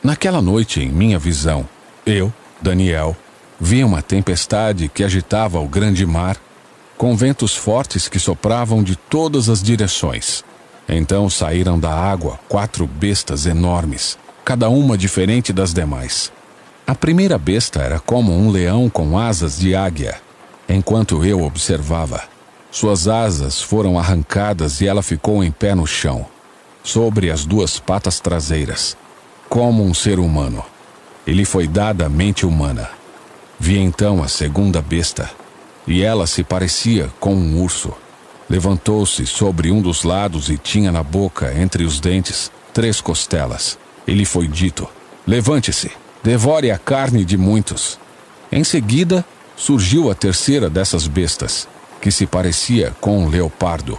[SPEAKER 1] Naquela noite, em minha visão, eu, Daniel, vi uma tempestade que agitava o grande mar, com ventos fortes que sopravam de todas as direções. Então saíram da água 4 bestas enormes, cada uma diferente das demais. A primeira besta era como um leão com asas de águia. Enquanto eu observava, suas asas foram arrancadas e ela ficou em pé no chão, sobre as 2 patas traseiras, como um ser humano. Ele foi dada a mente humana. Vi então a segunda besta, e ela se parecia com um urso. Levantou-se sobre um dos lados e tinha na boca, entre os dentes, 3 costelas. Ele foi dito: levante-se, devore a carne de muitos. Em seguida, surgiu a terceira dessas bestas, que se parecia com um leopardo.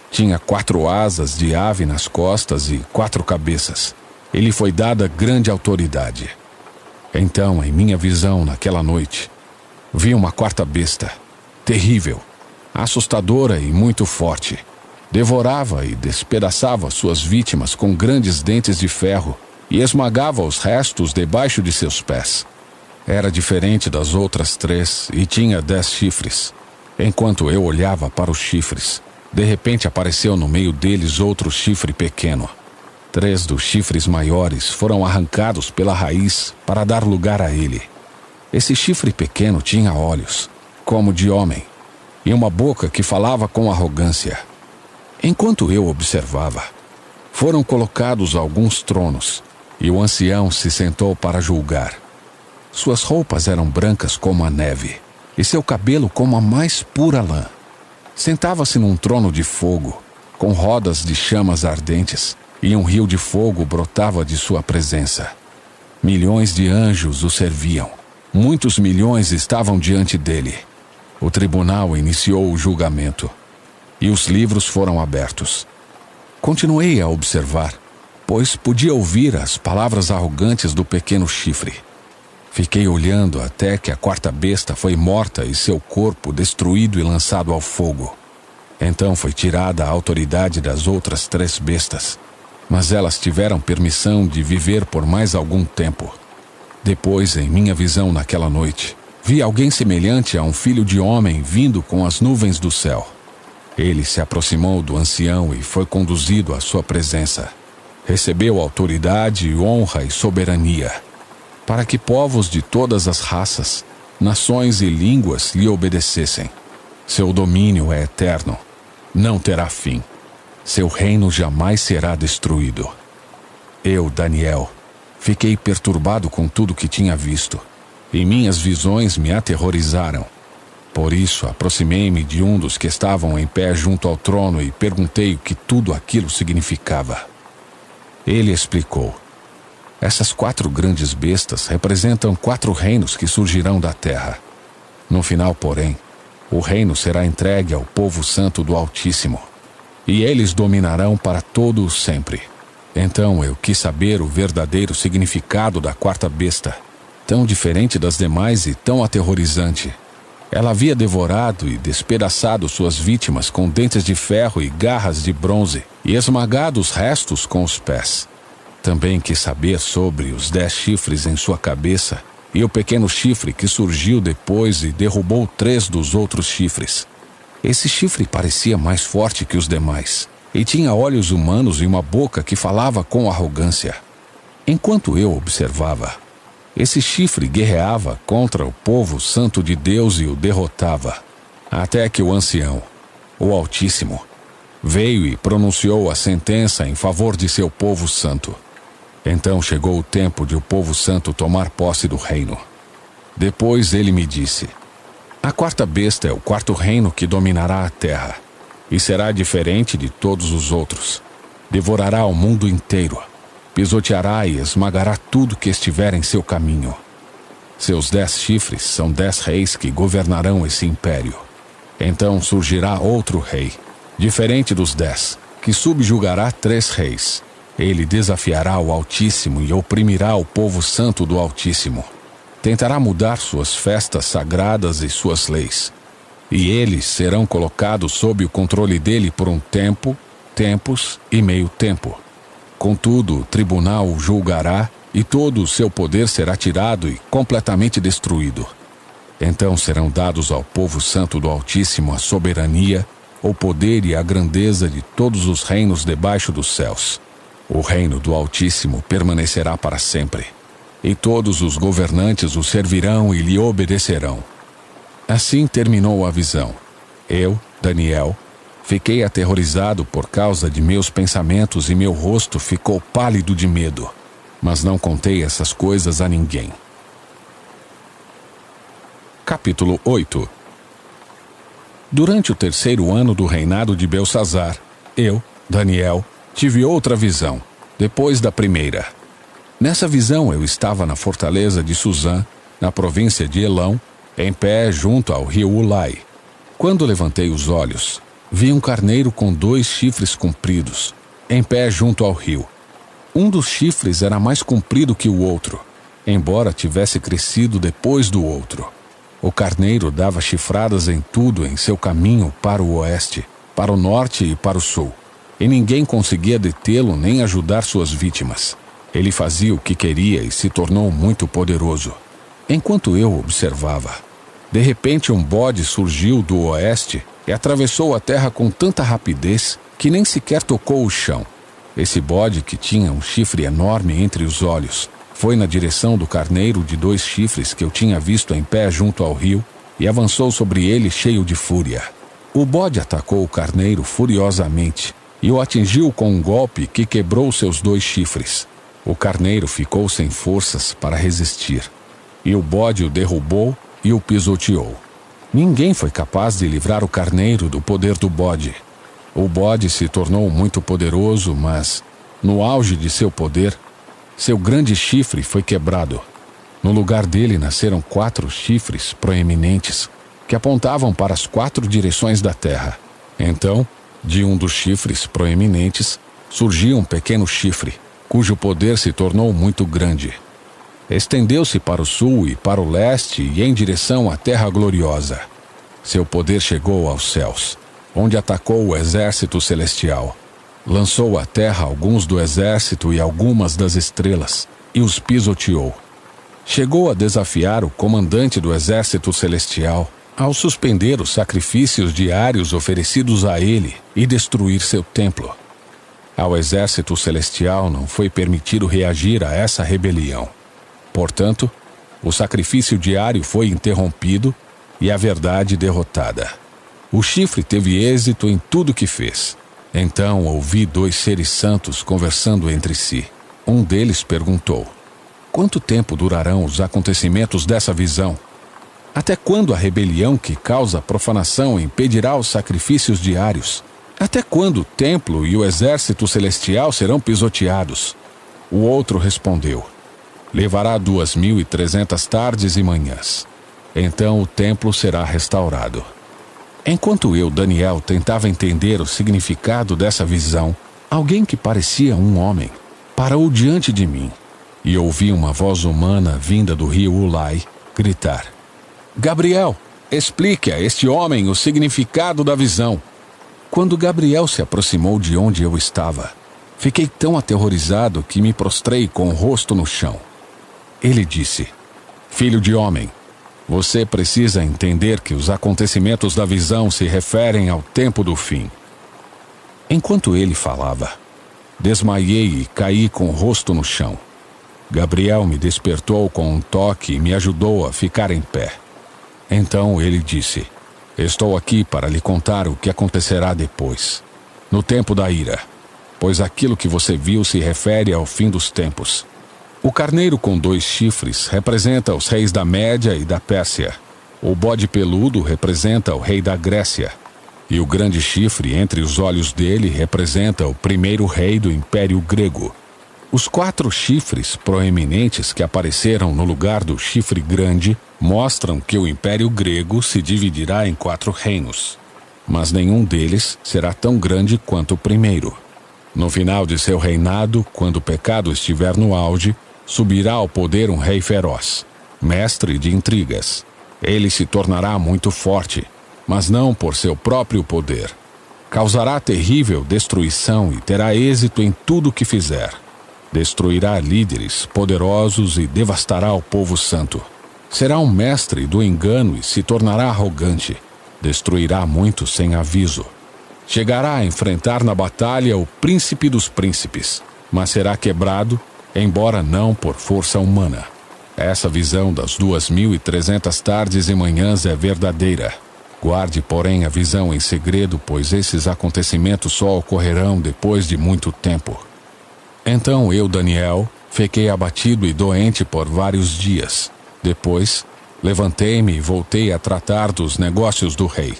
[SPEAKER 1] Tinha 4 asas de ave nas costas e 4 cabeças. Ele foi dada grande autoridade. Então, em minha visão naquela noite, vi uma 4ª besta, terrível, assustadora e muito forte. Devorava e despedaçava suas vítimas com grandes dentes de ferro e esmagava os restos debaixo de seus pés. Era diferente das outras 3 e tinha 10 chifres. Enquanto eu olhava para os chifres, de repente apareceu no meio deles outro chifre pequeno. 3 dos chifres maiores foram arrancados pela raiz para dar lugar a ele. Esse chifre pequeno tinha olhos, como de homem. e uma boca que falava com arrogância. Enquanto eu observava, foram colocados alguns tronos, e o ancião se sentou para julgar. Suas roupas eram brancas como a neve, e seu cabelo como a mais pura lã. Sentava-se num trono de fogo, com rodas de chamas ardentes, e um rio de fogo brotava de sua presença. Milhões de anjos o serviam. Muitos milhões estavam diante dele. O tribunal iniciou o julgamento, e os livros foram abertos. Continuei a observar, pois podia ouvir as palavras arrogantes do pequeno chifre. Fiquei olhando até que a quarta besta foi morta e seu corpo destruído e lançado ao fogo. Então foi tirada a autoridade das outras 3 bestas, mas elas tiveram permissão de viver por mais algum tempo. Depois, em minha visão naquela noite, vi alguém semelhante a um filho de homem vindo com as nuvens do céu. Ele se aproximou do ancião e foi conduzido à sua presença. Recebeu autoridade, honra e soberania, para que povos de todas as raças, nações e línguas lhe obedecessem. Seu domínio é eterno, não terá fim. Seu reino jamais será destruído. Eu, Daniel, fiquei perturbado com tudo que tinha visto, e minhas visões me aterrorizaram. Por isso, aproximei-me de um dos que estavam em pé junto ao trono e perguntei o que tudo aquilo significava. Ele explicou: essas 4 grandes bestas representam 4 reinos que surgirão da terra. No final, porém, o reino será entregue ao povo santo do Altíssimo, e eles dominarão para todo o sempre. Então eu quis saber o verdadeiro significado da quarta besta, tão diferente das demais e tão aterrorizante. Ela havia devorado e despedaçado suas vítimas com dentes de ferro e garras de bronze, e esmagado os restos com os pés. Também quis saber sobre os 10 chifres em sua cabeça e o pequeno chifre que surgiu depois e derrubou 3 dos outros chifres. Esse chifre parecia mais forte que os demais, e tinha olhos humanos e uma boca que falava com arrogância. Enquanto eu observava, esse chifre guerreava contra o povo santo de Deus e o derrotava, até que o ancião, o Altíssimo, veio e pronunciou a sentença em favor de seu povo santo. Então chegou o tempo de o povo santo tomar posse do reino. Depois ele me disse: a quarta besta é o 4º reino que dominará a terra, e será diferente de todos os outros. Devorará o mundo inteiro, pisoteará e esmagará tudo que estiver em seu caminho. Seus 10 chifres são 10 reis que governarão esse império. Então surgirá outro rei, diferente dos 10, que subjugará 3 reis. Ele desafiará o Altíssimo e oprimirá o povo santo do Altíssimo. Tentará mudar suas festas sagradas e suas leis. E eles serão colocados sob o controle dele por um tempo, tempos e meio tempo. Contudo, o tribunal o julgará e todo o seu poder será tirado e completamente destruído. Então serão dados ao povo santo do Altíssimo a soberania, o poder e a grandeza de todos os reinos debaixo dos céus. O reino do Altíssimo permanecerá para sempre, e todos os governantes o servirão e lhe obedecerão. Assim terminou a visão. Eu, Daniel, fiquei aterrorizado por causa de meus pensamentos e meu rosto ficou pálido de medo, mas não contei essas coisas a ninguém. Capítulo 8. Durante o 3º ano do reinado de Belsazzar, eu, Daniel, tive outra visão, depois da primeira. Nessa visão eu estava na fortaleza de Suzã, na província de Elão, em pé junto ao rio Ulai. Quando levantei os olhos, vi um carneiro com 2 chifres compridos, em pé junto ao rio. Um dos chifres era mais comprido que o outro, embora tivesse crescido depois do outro. O carneiro dava chifradas em tudo em seu caminho para o oeste, para o norte e para o sul, e ninguém conseguia detê-lo nem ajudar suas vítimas. Ele fazia o que queria e se tornou muito poderoso. Enquanto eu observava, de repente um bode surgiu do oeste e atravessou a terra com tanta rapidez que nem sequer tocou o chão. Esse bode, que tinha um chifre enorme entre os olhos, foi na direção do carneiro de 2 chifres que eu tinha visto em pé junto ao rio e avançou sobre ele cheio de fúria. O bode atacou o carneiro furiosamente e o atingiu com um golpe que quebrou seus 2 chifres. O carneiro ficou sem forças para resistir, e o bode o derrubou e o pisoteou. Ninguém foi capaz de livrar o carneiro do poder do bode. O bode se tornou muito poderoso, mas, no auge de seu poder, seu grande chifre foi quebrado. No lugar dele nasceram 4 chifres proeminentes, que apontavam para as 4 direções da terra. Então, de um dos chifres proeminentes, surgiu um pequeno chifre, cujo poder se tornou muito grande. Estendeu-se para o sul e para o leste e em direção à terra gloriosa. Seu poder chegou aos céus, onde atacou o exército celestial. Lançou à terra alguns do exército e algumas das estrelas, e os pisoteou. Chegou a desafiar o comandante do exército celestial, ao suspender os sacrifícios diários oferecidos a ele e destruir seu templo. Ao exército celestial não foi permitido reagir a essa rebelião. Portanto, o sacrifício diário foi interrompido e a verdade derrotada. O chifre teve êxito em tudo que fez. Então ouvi 2 seres santos conversando entre si. Um deles perguntou: quanto tempo durarão os acontecimentos dessa visão? Até quando a rebelião que causa profanação impedirá os sacrifícios diários? Até quando o templo e o exército celestial serão pisoteados? O outro respondeu: levará 2.300 tardes e manhãs. Então o templo será restaurado. Enquanto eu, Daniel, tentava entender o significado dessa visão, alguém que parecia um homem parou diante de mim e ouvi uma voz humana vinda do rio Ulai gritar: Gabriel, explique a este homem o significado da visão. Quando Gabriel se aproximou de onde eu estava, fiquei tão aterrorizado que me prostrei com o rosto no chão. Ele disse: filho de homem, você precisa entender que os acontecimentos da visão se referem ao tempo do fim. Enquanto ele falava, desmaiei e caí com o rosto no chão. Gabriel me despertou com um toque e me ajudou a ficar em pé. Então ele disse: estou aqui para lhe contar o que acontecerá depois, no tempo da ira, pois aquilo que você viu se refere ao fim dos tempos. O carneiro com 2 chifres representa os reis da Média e da Pérsia. O bode peludo representa o rei da Grécia. E o grande chifre entre os olhos dele representa o primeiro rei do Império Grego. Os 4 chifres proeminentes que apareceram no lugar do chifre grande mostram que o Império Grego se dividirá em 4 reinos, mas nenhum deles será tão grande quanto o primeiro. No final de seu reinado, quando o pecado estiver no auge, subirá ao poder um rei feroz, mestre de intrigas. Ele se tornará muito forte, mas não por seu próprio poder. Causará terrível destruição e terá êxito em tudo o que fizer. Destruirá líderes poderosos e devastará o povo santo. Será um mestre do engano e se tornará arrogante. Destruirá muitos sem aviso. Chegará a enfrentar na batalha o príncipe dos príncipes, mas será quebrado, embora não por força humana. Essa visão das 2.300 tardes e manhãs é verdadeira. Guarde, porém, a visão em segredo, pois esses acontecimentos só ocorrerão depois de muito tempo. Então eu, Daniel, fiquei abatido e doente por vários dias. Depois, levantei-me e voltei a tratar dos negócios do rei.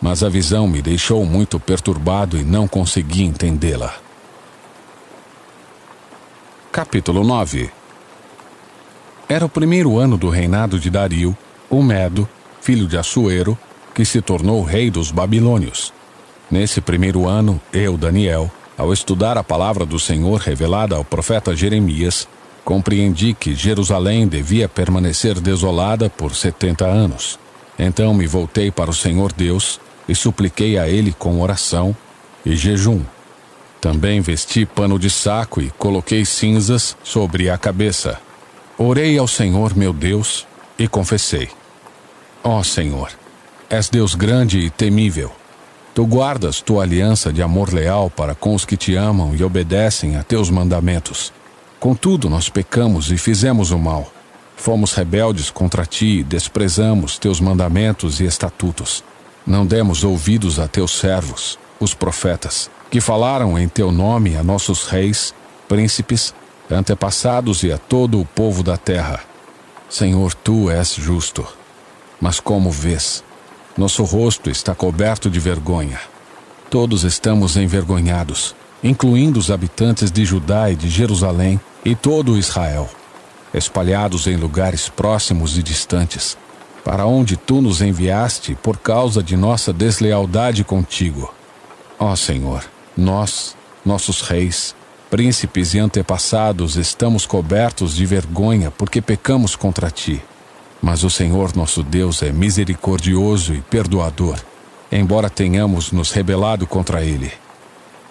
[SPEAKER 1] Mas a visão me deixou muito perturbado e não consegui entendê-la. Capítulo 9. Era o 1º ano do reinado de Dario, o Medo, filho de Assuero, que se tornou rei dos babilônios. Nesse 1º ano, eu, Daniel, ao estudar a palavra do Senhor revelada ao profeta Jeremias, compreendi que Jerusalém devia permanecer desolada por 70 anos. Então me voltei para o Senhor Deus e supliquei a Ele com oração e jejum. Também vesti pano de saco e coloquei cinzas sobre a cabeça. Orei ao Senhor meu Deus e confessei: ó Senhor, és Deus grande e temível. Tu guardas tua aliança de amor leal para com os que te amam e obedecem a teus mandamentos. Contudo, nós pecamos e fizemos o mal. Fomos rebeldes contra ti e desprezamos teus mandamentos e estatutos. Não demos ouvidos a teus servos, os profetas, que falaram em teu nome a nossos reis, príncipes, antepassados e a todo o povo da terra. Senhor, tu és justo. Mas como vês, nosso rosto está coberto de vergonha. Todos estamos envergonhados, incluindo os habitantes de Judá e de Jerusalém e todo Israel, espalhados em lugares próximos e distantes, para onde tu nos enviaste por causa de nossa deslealdade contigo. Ó Senhor, nós, nossos reis, príncipes e antepassados estamos cobertos de vergonha porque pecamos contra ti. Mas o Senhor nosso Deus é misericordioso e perdoador, embora tenhamos nos rebelado contra ele.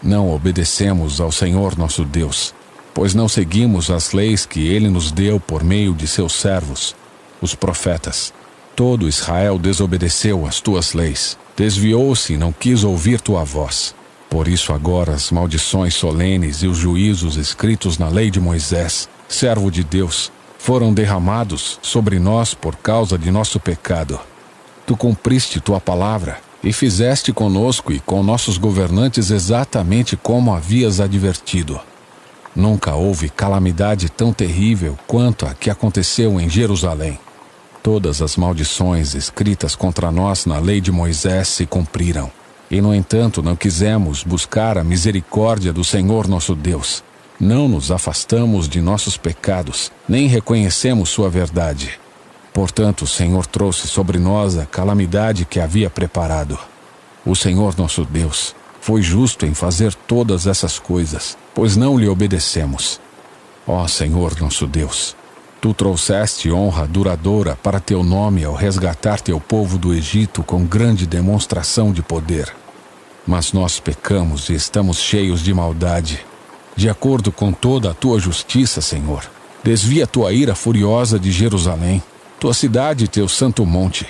[SPEAKER 1] Não obedecemos ao Senhor nosso Deus, pois não seguimos as leis que ele nos deu por meio de seus servos, os profetas. Todo Israel desobedeceu às tuas leis, desviou-se e não quis ouvir tua voz. Por isso agora as maldições solenes e os juízos escritos na lei de Moisés, servo de Deus, foram derramados sobre nós por causa de nosso pecado. Tu cumpriste tua palavra e fizeste conosco e com nossos governantes exatamente como havias advertido. Nunca houve calamidade tão terrível quanto a que aconteceu em Jerusalém. Todas as maldições escritas contra nós na lei de Moisés se cumpriram. E, no entanto, não quisemos buscar a misericórdia do Senhor nosso Deus. Não nos afastamos de nossos pecados, nem reconhecemos sua verdade. Portanto, o Senhor trouxe sobre nós a calamidade que havia preparado. O Senhor nosso Deus foi justo em fazer todas essas coisas, pois não lhe obedecemos. Ó Senhor nosso Deus, tu trouxeste honra duradoura para teu nome ao resgatar teu povo do Egito com grande demonstração de poder. Mas nós pecamos e estamos cheios de maldade. De acordo com toda a tua justiça, Senhor, desvia tua ira furiosa de Jerusalém, tua cidade e teu santo monte.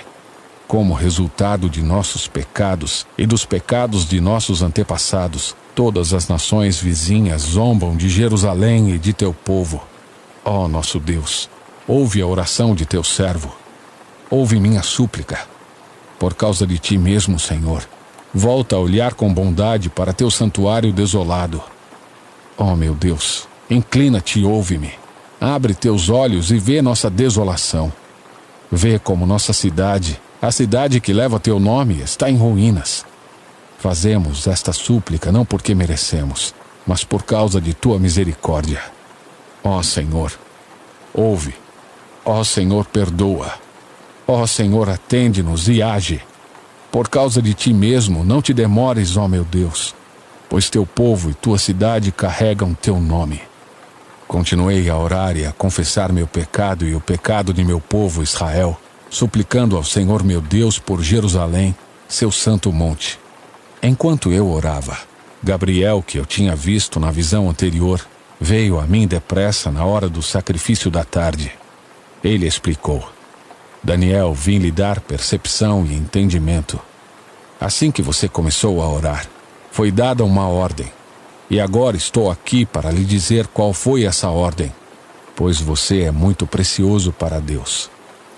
[SPEAKER 1] Como resultado de nossos pecados e dos pecados de nossos antepassados, todas as nações vizinhas zombam de Jerusalém e de teu povo. Ó nosso Deus, ouve a oração de teu servo. Ouve minha súplica. Por causa de ti mesmo, Senhor, volta a olhar com bondade para teu santuário desolado. Ó meu Deus, inclina-te e ouve-me. Abre teus olhos e vê nossa desolação. Vê como nossa cidade, a cidade que leva teu nome, está em ruínas. Fazemos esta súplica não porque merecemos, mas por causa de tua misericórdia. Ó Senhor, ouve. Ó Senhor, perdoa. Ó Senhor, atende-nos e age. Por causa de ti mesmo, não te demores, ó meu Deus, pois teu povo e tua cidade carregam teu nome. Continuei a orar e a confessar meu pecado e o pecado de meu povo Israel, suplicando ao Senhor meu Deus por Jerusalém, seu santo monte. Enquanto eu orava, Gabriel, que eu tinha visto na visão anterior, veio a mim depressa na hora do sacrifício da tarde. Ele explicou: Daniel, vim lhe dar percepção e entendimento. Assim que você começou a orar, foi dada uma ordem. E agora estou aqui para lhe dizer qual foi essa ordem, pois você é muito precioso para Deus.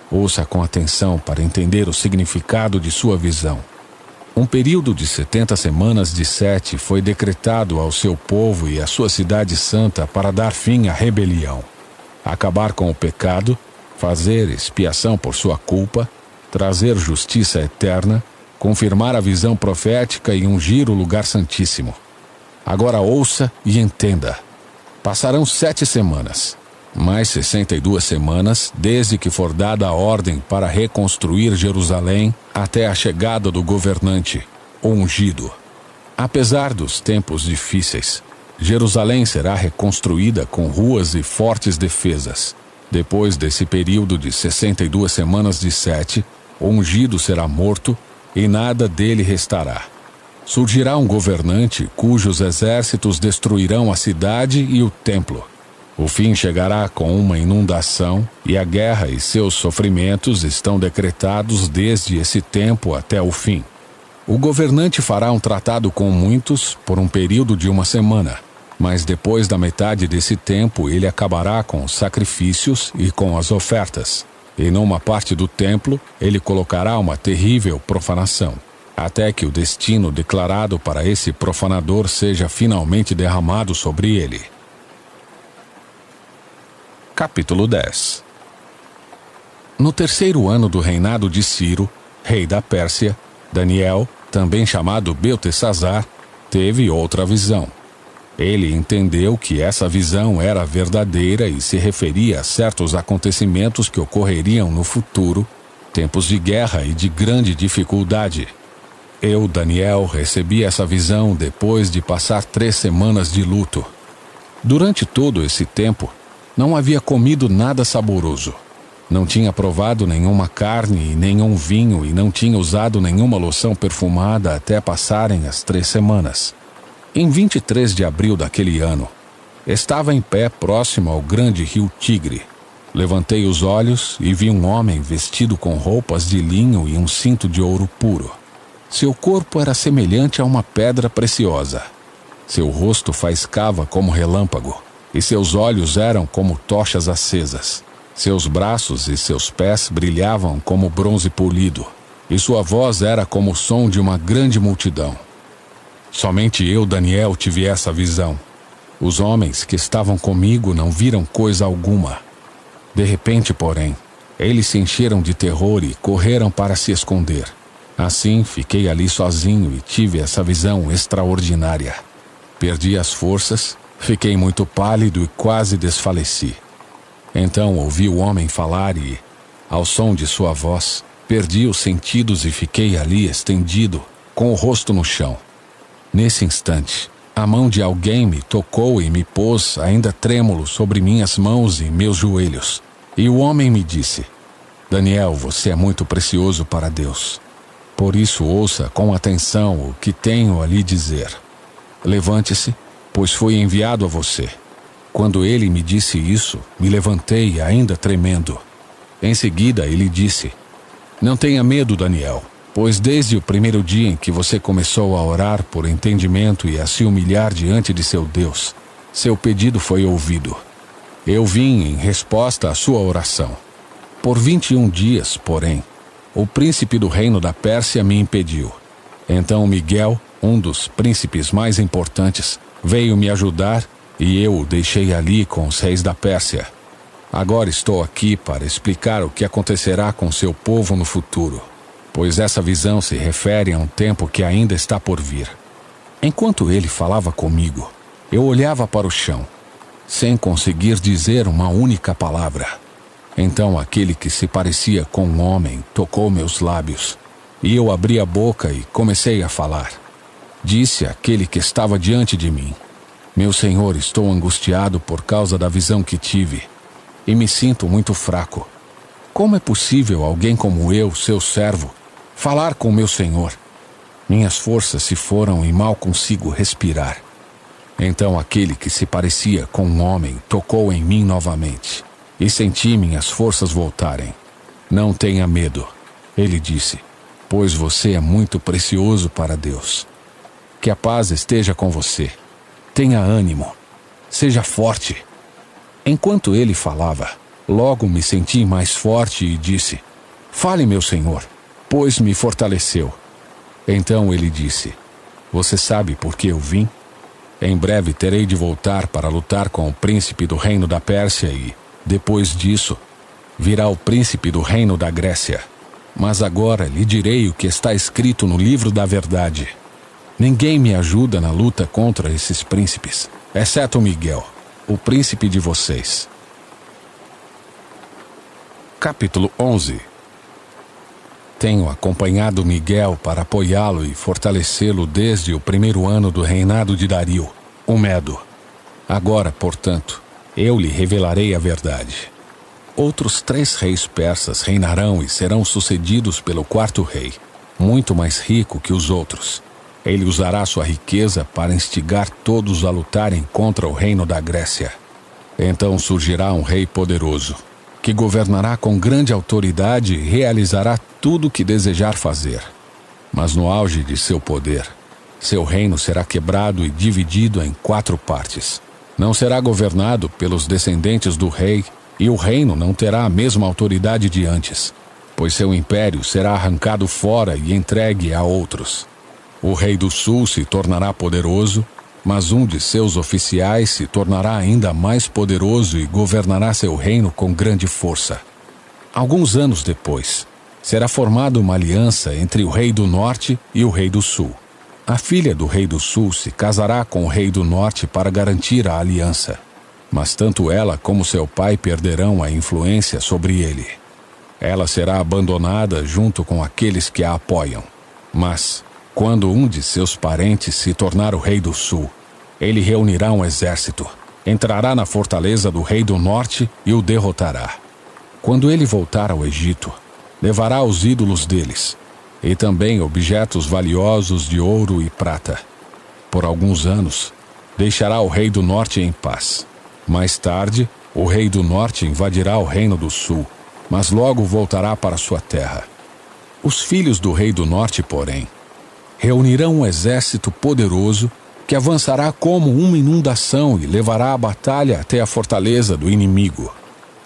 [SPEAKER 1] Ouça com atenção para entender o significado de sua visão. Um período de 70 semanas de 7 foi decretado ao seu povo e à sua cidade santa para dar fim à rebelião, acabar com o pecado, fazer expiação por sua culpa, trazer justiça eterna, confirmar a visão profética e ungir o lugar santíssimo. Agora ouça e entenda. Passarão 7 semanas, mais 62 semanas, desde que for dada a ordem para reconstruir Jerusalém até a chegada do governante, o ungido. Apesar dos tempos difíceis, Jerusalém será reconstruída com ruas e fortes defesas. Depois desse período de 62 semanas de 7, o ungido será morto e nada dele restará. Surgirá um governante cujos exércitos destruirão a cidade e o templo. O fim chegará com uma inundação e a guerra e seus sofrimentos estão decretados desde esse tempo até o fim. O governante fará um tratado com muitos por um período de 1 semana. Mas depois da metade desse tempo ele acabará com os sacrifícios e com as ofertas. E numa parte do templo ele colocará uma terrível profanação, até que o destino declarado para esse profanador seja finalmente derramado sobre ele. Capítulo 10. No terceiro ano do reinado de Ciro, rei da Pérsia, Daniel, também chamado Beltesazar, teve outra visão. Ele entendeu que essa visão era verdadeira e se referia a certos acontecimentos que ocorreriam no futuro, tempos de guerra e de grande dificuldade. Eu, Daniel, recebi essa visão depois de passar 3 semanas de luto. Durante todo esse tempo, não havia comido nada saboroso. Não tinha provado nenhuma carne e nenhum vinho e não tinha usado nenhuma loção perfumada até passarem as 3 semanas. Em 23 de abril daquele ano, estava em pé próximo ao grande rio Tigre. Levantei os olhos e vi um homem vestido com roupas de linho e um cinto de ouro puro. Seu corpo era semelhante a uma pedra preciosa. Seu rosto faiscava como relâmpago, e seus olhos eram como tochas acesas. Seus braços e seus pés brilhavam como bronze polido, e sua voz era como o som de uma grande multidão. Somente eu, Daniel, tive essa visão. Os homens que estavam comigo não viram coisa alguma. De repente, porém, eles se encheram de terror e correram para se esconder. Assim, fiquei ali sozinho e tive essa visão extraordinária. Perdi as forças, fiquei muito pálido e quase desfaleci. Então ouvi o homem falar e, ao som de sua voz, perdi os sentidos e fiquei ali estendido, com o rosto no chão. Nesse instante, a mão de alguém me tocou e me pôs, ainda trêmulo, sobre minhas mãos e meus joelhos. E o homem me disse: Daniel, você é muito precioso para Deus. Por isso ouça com atenção o que tenho a lhe dizer. Levante-se, pois fui enviado a você. Quando ele me disse isso, me levantei ainda tremendo. Em seguida ele disse: Não tenha medo, Daniel, pois desde o primeiro dia em que você começou a orar por entendimento e a se humilhar diante de seu Deus, seu pedido foi ouvido. Eu vim em resposta à sua oração. Por 21 dias, porém, o príncipe do reino da Pérsia me impediu. Então Miguel, um dos príncipes mais importantes, veio me ajudar e eu o deixei ali com os reis da Pérsia. Agora estou aqui para explicar o que acontecerá com seu povo no futuro, pois essa visão se refere a um tempo que ainda está por vir. Enquanto ele falava comigo, eu olhava para o chão, sem conseguir dizer uma única palavra. Então aquele que se parecia com um homem tocou meus lábios, e eu abri a boca e comecei a falar. Disse aquele que estava diante de mim: Meu senhor, estou angustiado por causa da visão que tive, e me sinto muito fraco. Como é possível alguém como eu, seu servo, falar com meu senhor? Minhas forças se foram e mal consigo respirar. Então aquele que se parecia com um homem tocou em mim novamente, e senti minhas forças voltarem. Não tenha medo, ele disse, pois você é muito precioso para Deus. Que a paz esteja com você. Tenha ânimo. Seja forte. Enquanto ele falava, logo me senti mais forte e disse: Fale, meu senhor, pois me fortaleceu. Então ele disse: Você sabe por que eu vim? Em breve terei de voltar para lutar com o príncipe do reino da Pérsia e, depois disso, virá o príncipe do reino da Grécia. Mas agora lhe direi o que está escrito no livro da verdade. Ninguém me ajuda na luta contra esses príncipes, exceto Miguel, o príncipe de vocês. Capítulo 11. Tenho acompanhado Miguel para apoiá-lo e fortalecê-lo desde o primeiro ano do reinado de Dario, o Medo. Agora, portanto, eu lhe revelarei a verdade. Outros 3 reis persas reinarão e serão sucedidos pelo 4º rei, muito mais rico que os outros. Ele usará sua riqueza para instigar todos a lutarem contra o reino da Grécia. Então surgirá um rei poderoso, que governará com grande autoridade e realizará tudo o que desejar fazer. Mas no auge de seu poder, Seu reino será quebrado e dividido em 4 partes. Não será governado pelos descendentes do rei, e o reino não terá a mesma autoridade de antes, pois seu império será arrancado fora e entregue a outros. O rei do sul se tornará poderoso, mas um de seus oficiais se tornará ainda mais poderoso e governará seu reino com grande força. Alguns anos depois, será formada uma aliança entre o rei do norte e o rei do sul. A filha do rei do sul se casará com o rei do norte para garantir a aliança, mas tanto ela como seu pai perderão a influência sobre ele. Ela será abandonada junto com aqueles que a apoiam. Mas, quando um de seus parentes se tornar o rei do sul, ele reunirá um exército, entrará na fortaleza do rei do norte e o derrotará. Quando ele voltar ao Egito, levará os ídolos deles, e também objetos valiosos de ouro e prata. Por alguns anos, deixará o rei do norte em paz. Mais tarde, o rei do norte invadirá o reino do sul, mas logo voltará para sua terra. Os filhos do rei do norte, porém, reunirão um exército poderoso que avançará como uma inundação e levará a batalha até a fortaleza do inimigo.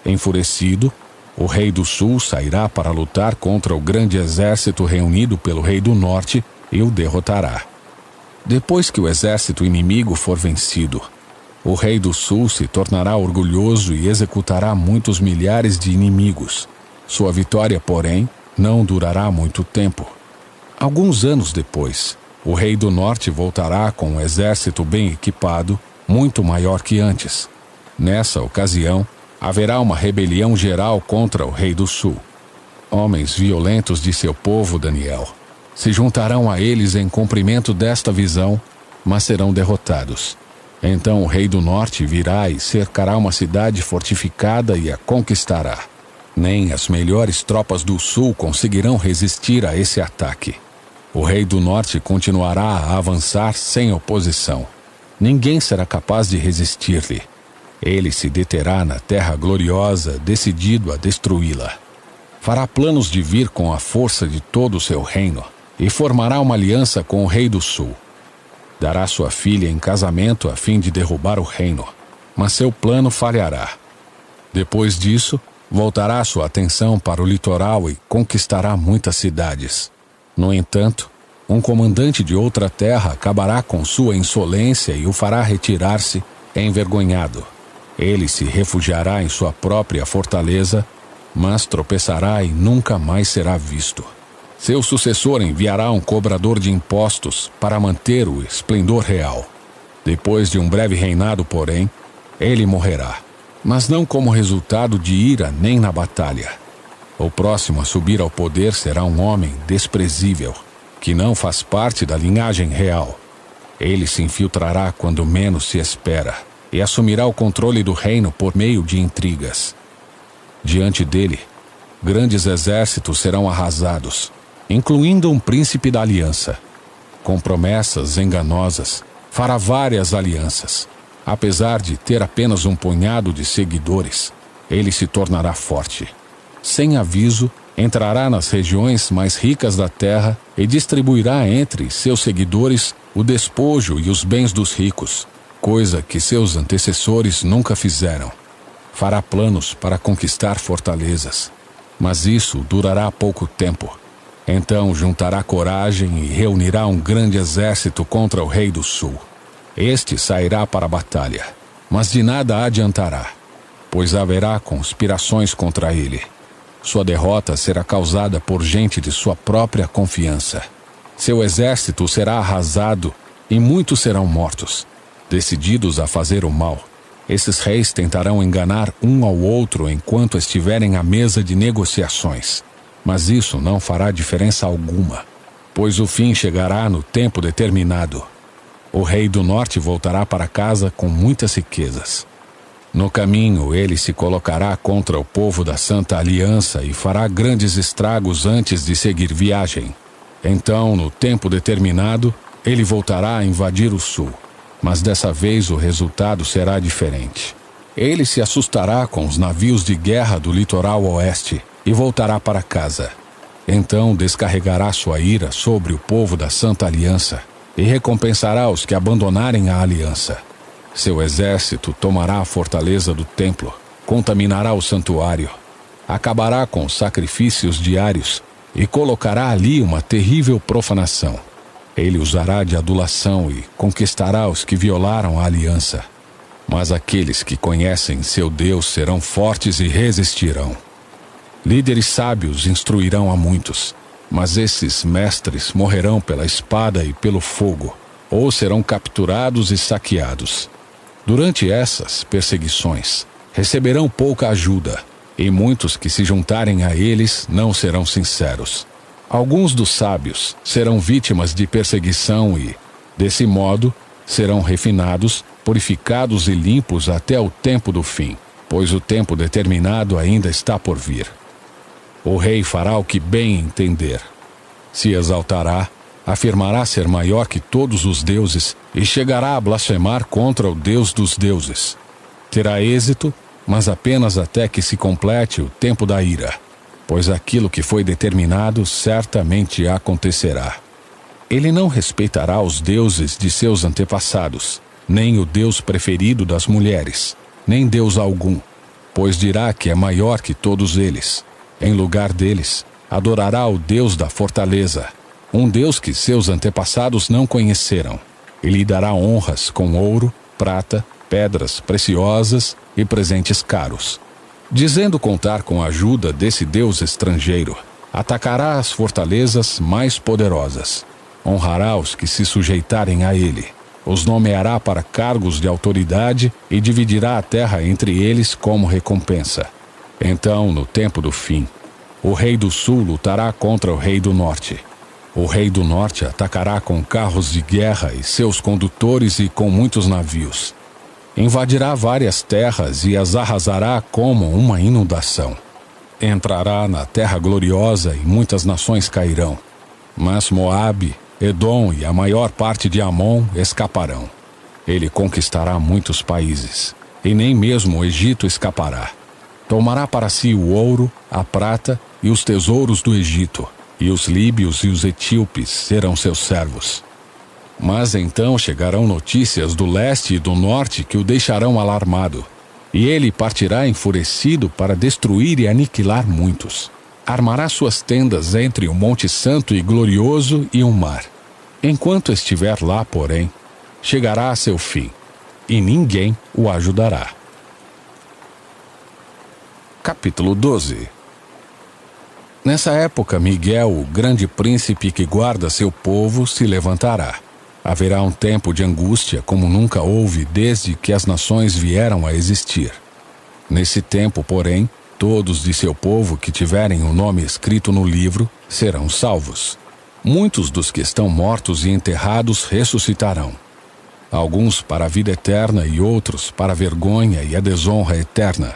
[SPEAKER 1] Enfurecido, o rei do sul sairá para lutar contra o grande exército reunido pelo rei do norte e o derrotará. Depois que o exército inimigo for vencido, o rei do sul se tornará orgulhoso e executará muitos milhares de inimigos. Sua vitória, porém, não durará muito tempo. Alguns anos depois, o rei do norte voltará com um exército bem equipado, muito maior que antes. Nessa ocasião, haverá uma rebelião geral contra o rei do sul. Homens violentos de seu povo, Daniel, se juntarão a eles em cumprimento desta visão, mas serão derrotados. Então o rei do norte virá e cercará uma cidade fortificada e a conquistará. Nem as melhores tropas do sul conseguirão resistir a esse ataque. O rei do norte continuará a avançar sem oposição. Ninguém será capaz de resistir-lhe. Ele se deterá na terra gloriosa, decidido a destruí-la. Fará planos de vir com a força de todo o seu reino e formará uma aliança com o rei do sul. Dará sua filha em casamento a fim de derrubar o reino, mas seu plano falhará. Depois disso, voltará sua atenção para o litoral e conquistará muitas cidades. No entanto, um comandante de outra terra acabará com sua insolência e o fará retirar-se envergonhado. Ele se refugiará em sua própria fortaleza, mas tropeçará e nunca mais será visto. Seu sucessor enviará um cobrador de impostos para manter o esplendor real. Depois de um breve reinado, porém, ele morrerá, mas não como resultado de ira nem na batalha. O próximo a subir ao poder será um homem desprezível, que não faz parte da linhagem real. Ele se infiltrará quando menos se espera e assumirá o controle do reino por meio de intrigas. Diante dele, grandes exércitos serão arrasados, incluindo um príncipe da aliança. Com promessas enganosas, fará várias alianças. Apesar de ter apenas um punhado de seguidores, ele se tornará forte. Sem aviso, entrará nas regiões mais ricas da terra e distribuirá entre seus seguidores o despojo e os bens dos ricos, coisa que seus antecessores nunca fizeram. Fará planos para conquistar fortalezas, mas isso durará pouco tempo. Então juntará coragem e reunirá um grande exército contra o rei do sul. Este sairá para a batalha, mas de nada adiantará, pois haverá conspirações contra ele. Sua derrota será causada por gente de sua própria confiança. Seu exército será arrasado e muitos serão mortos. Decididos a fazer o mal, esses reis tentarão enganar um ao outro enquanto estiverem à mesa de negociações. Mas isso não fará diferença alguma, pois o fim chegará no tempo determinado. O rei do norte voltará para casa com muitas riquezas. No caminho, ele se colocará contra o povo da Santa Aliança e fará grandes estragos antes de seguir viagem. Então, no tempo determinado, ele voltará a invadir o sul. Mas dessa vez o resultado será diferente. Ele se assustará com os navios de guerra do litoral oeste e voltará para casa. Então descarregará sua ira sobre o povo da Santa Aliança e recompensará os que abandonarem a aliança. Seu exército tomará a fortaleza do templo, contaminará o santuário, acabará com os sacrifícios diários e colocará ali uma terrível profanação. Ele usará de adulação e conquistará os que violaram a aliança. Mas aqueles que conhecem seu Deus serão fortes e resistirão. Líderes sábios instruirão a muitos, mas esses mestres morrerão pela espada e pelo fogo, ou serão capturados e saqueados. Durante essas perseguições, receberão pouca ajuda, e muitos que se juntarem a eles não serão sinceros. Alguns dos sábios serão vítimas de perseguição e, desse modo, serão refinados, purificados e limpos até o tempo do fim, pois o tempo determinado ainda está por vir. O rei fará o que bem entender. Se exaltará, afirmará ser maior que todos os deuses e chegará a blasfemar contra o Deus dos deuses. Terá êxito, mas apenas até que se complete o tempo da ira, pois aquilo que foi determinado certamente acontecerá. Ele não respeitará os deuses de seus antepassados, nem o Deus preferido das mulheres, nem Deus algum, pois dirá que é maior que todos eles. Em lugar deles, adorará o Deus da fortaleza, um Deus que seus antepassados não conheceram, e lhe dará honras com ouro, prata, pedras preciosas e presentes caros. Dizendo contar com a ajuda desse Deus estrangeiro, atacará as fortalezas mais poderosas. Honrará os que se sujeitarem a ele. Os nomeará para cargos de autoridade e dividirá a terra entre eles como recompensa. Então, no tempo do fim, o rei do sul lutará contra o rei do norte. O rei do norte atacará com carros de guerra e seus condutores e com muitos navios. Invadirá várias terras e as arrasará como uma inundação. Entrará na terra gloriosa e muitas nações cairão. Mas Moabe, Edom e a maior parte de Amon escaparão. Ele conquistará muitos países, e nem mesmo o Egito escapará. Tomará para si o ouro, a prata e os tesouros do Egito, e os líbios e os etíopes serão seus servos. Mas então chegarão notícias do leste e do norte que o deixarão alarmado, e ele partirá enfurecido para destruir e aniquilar muitos. Armará suas tendas entre o Monte Santo e Glorioso e o mar. Enquanto estiver lá, porém, chegará a seu fim, e ninguém o ajudará. Capítulo 12. Nessa época, Miguel, o grande príncipe que guarda seu povo, se levantará. Haverá um tempo de angústia como nunca houve desde que as nações vieram a existir. Nesse tempo, porém, todos de seu povo que tiverem o nome escrito no livro serão salvos. Muitos dos que estão mortos e enterrados ressuscitarão. Alguns para a vida eterna e outros para a vergonha e a desonra eterna.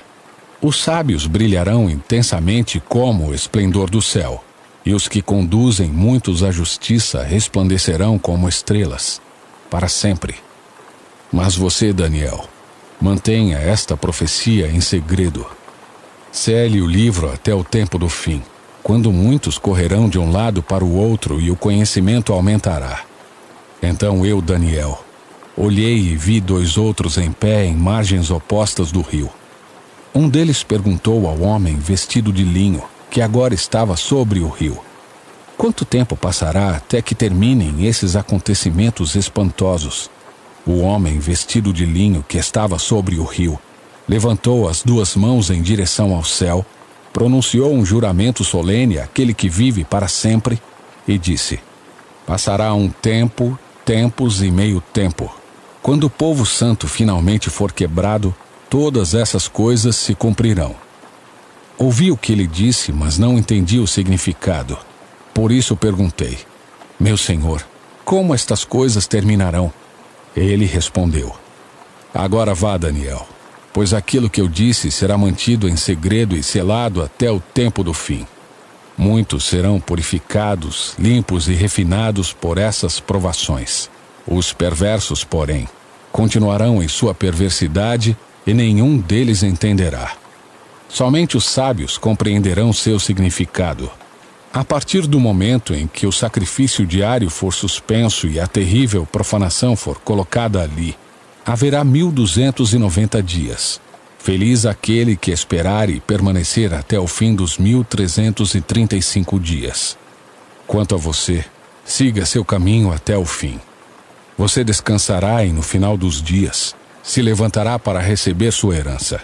[SPEAKER 1] Os sábios brilharão intensamente como o esplendor do céu, e os que conduzem muitos à justiça resplandecerão como estrelas, para sempre. Mas você, Daniel, mantenha esta profecia em segredo. Cele o livro até o tempo do fim, quando muitos correrão de um lado para o outro e o conhecimento aumentará. Então eu, Daniel, olhei e vi 2 outros em pé em margens opostas do rio. Um deles perguntou ao homem vestido de linho, que agora estava sobre o rio: quanto tempo passará até que terminem esses acontecimentos espantosos? O homem vestido de linho que estava sobre o rio levantou as 2 mãos em direção ao céu, pronunciou um juramento solene àquele que vive para sempre e disse: passará um tempo, tempos e meio tempo. Quando o povo santo finalmente for quebrado, todas essas coisas se cumprirão. Ouvi o que ele disse, mas não entendi o significado. Por isso perguntei: meu senhor, como estas coisas terminarão? Ele respondeu: agora vá, Daniel, pois aquilo que eu disse será mantido em segredo e selado até o tempo do fim. Muitos serão purificados, limpos e refinados por essas provações. Os perversos, porém, continuarão em sua perversidade e nenhum deles entenderá. Somente os sábios compreenderão seu significado. A partir do momento em que o sacrifício diário for suspenso e a terrível profanação for colocada ali, haverá 1290 dias. Feliz aquele que esperar e permanecer até o fim dos 1335 dias. Quanto a você, siga seu caminho até o fim. Você descansará e no final dos dias se levantará para receber sua herança.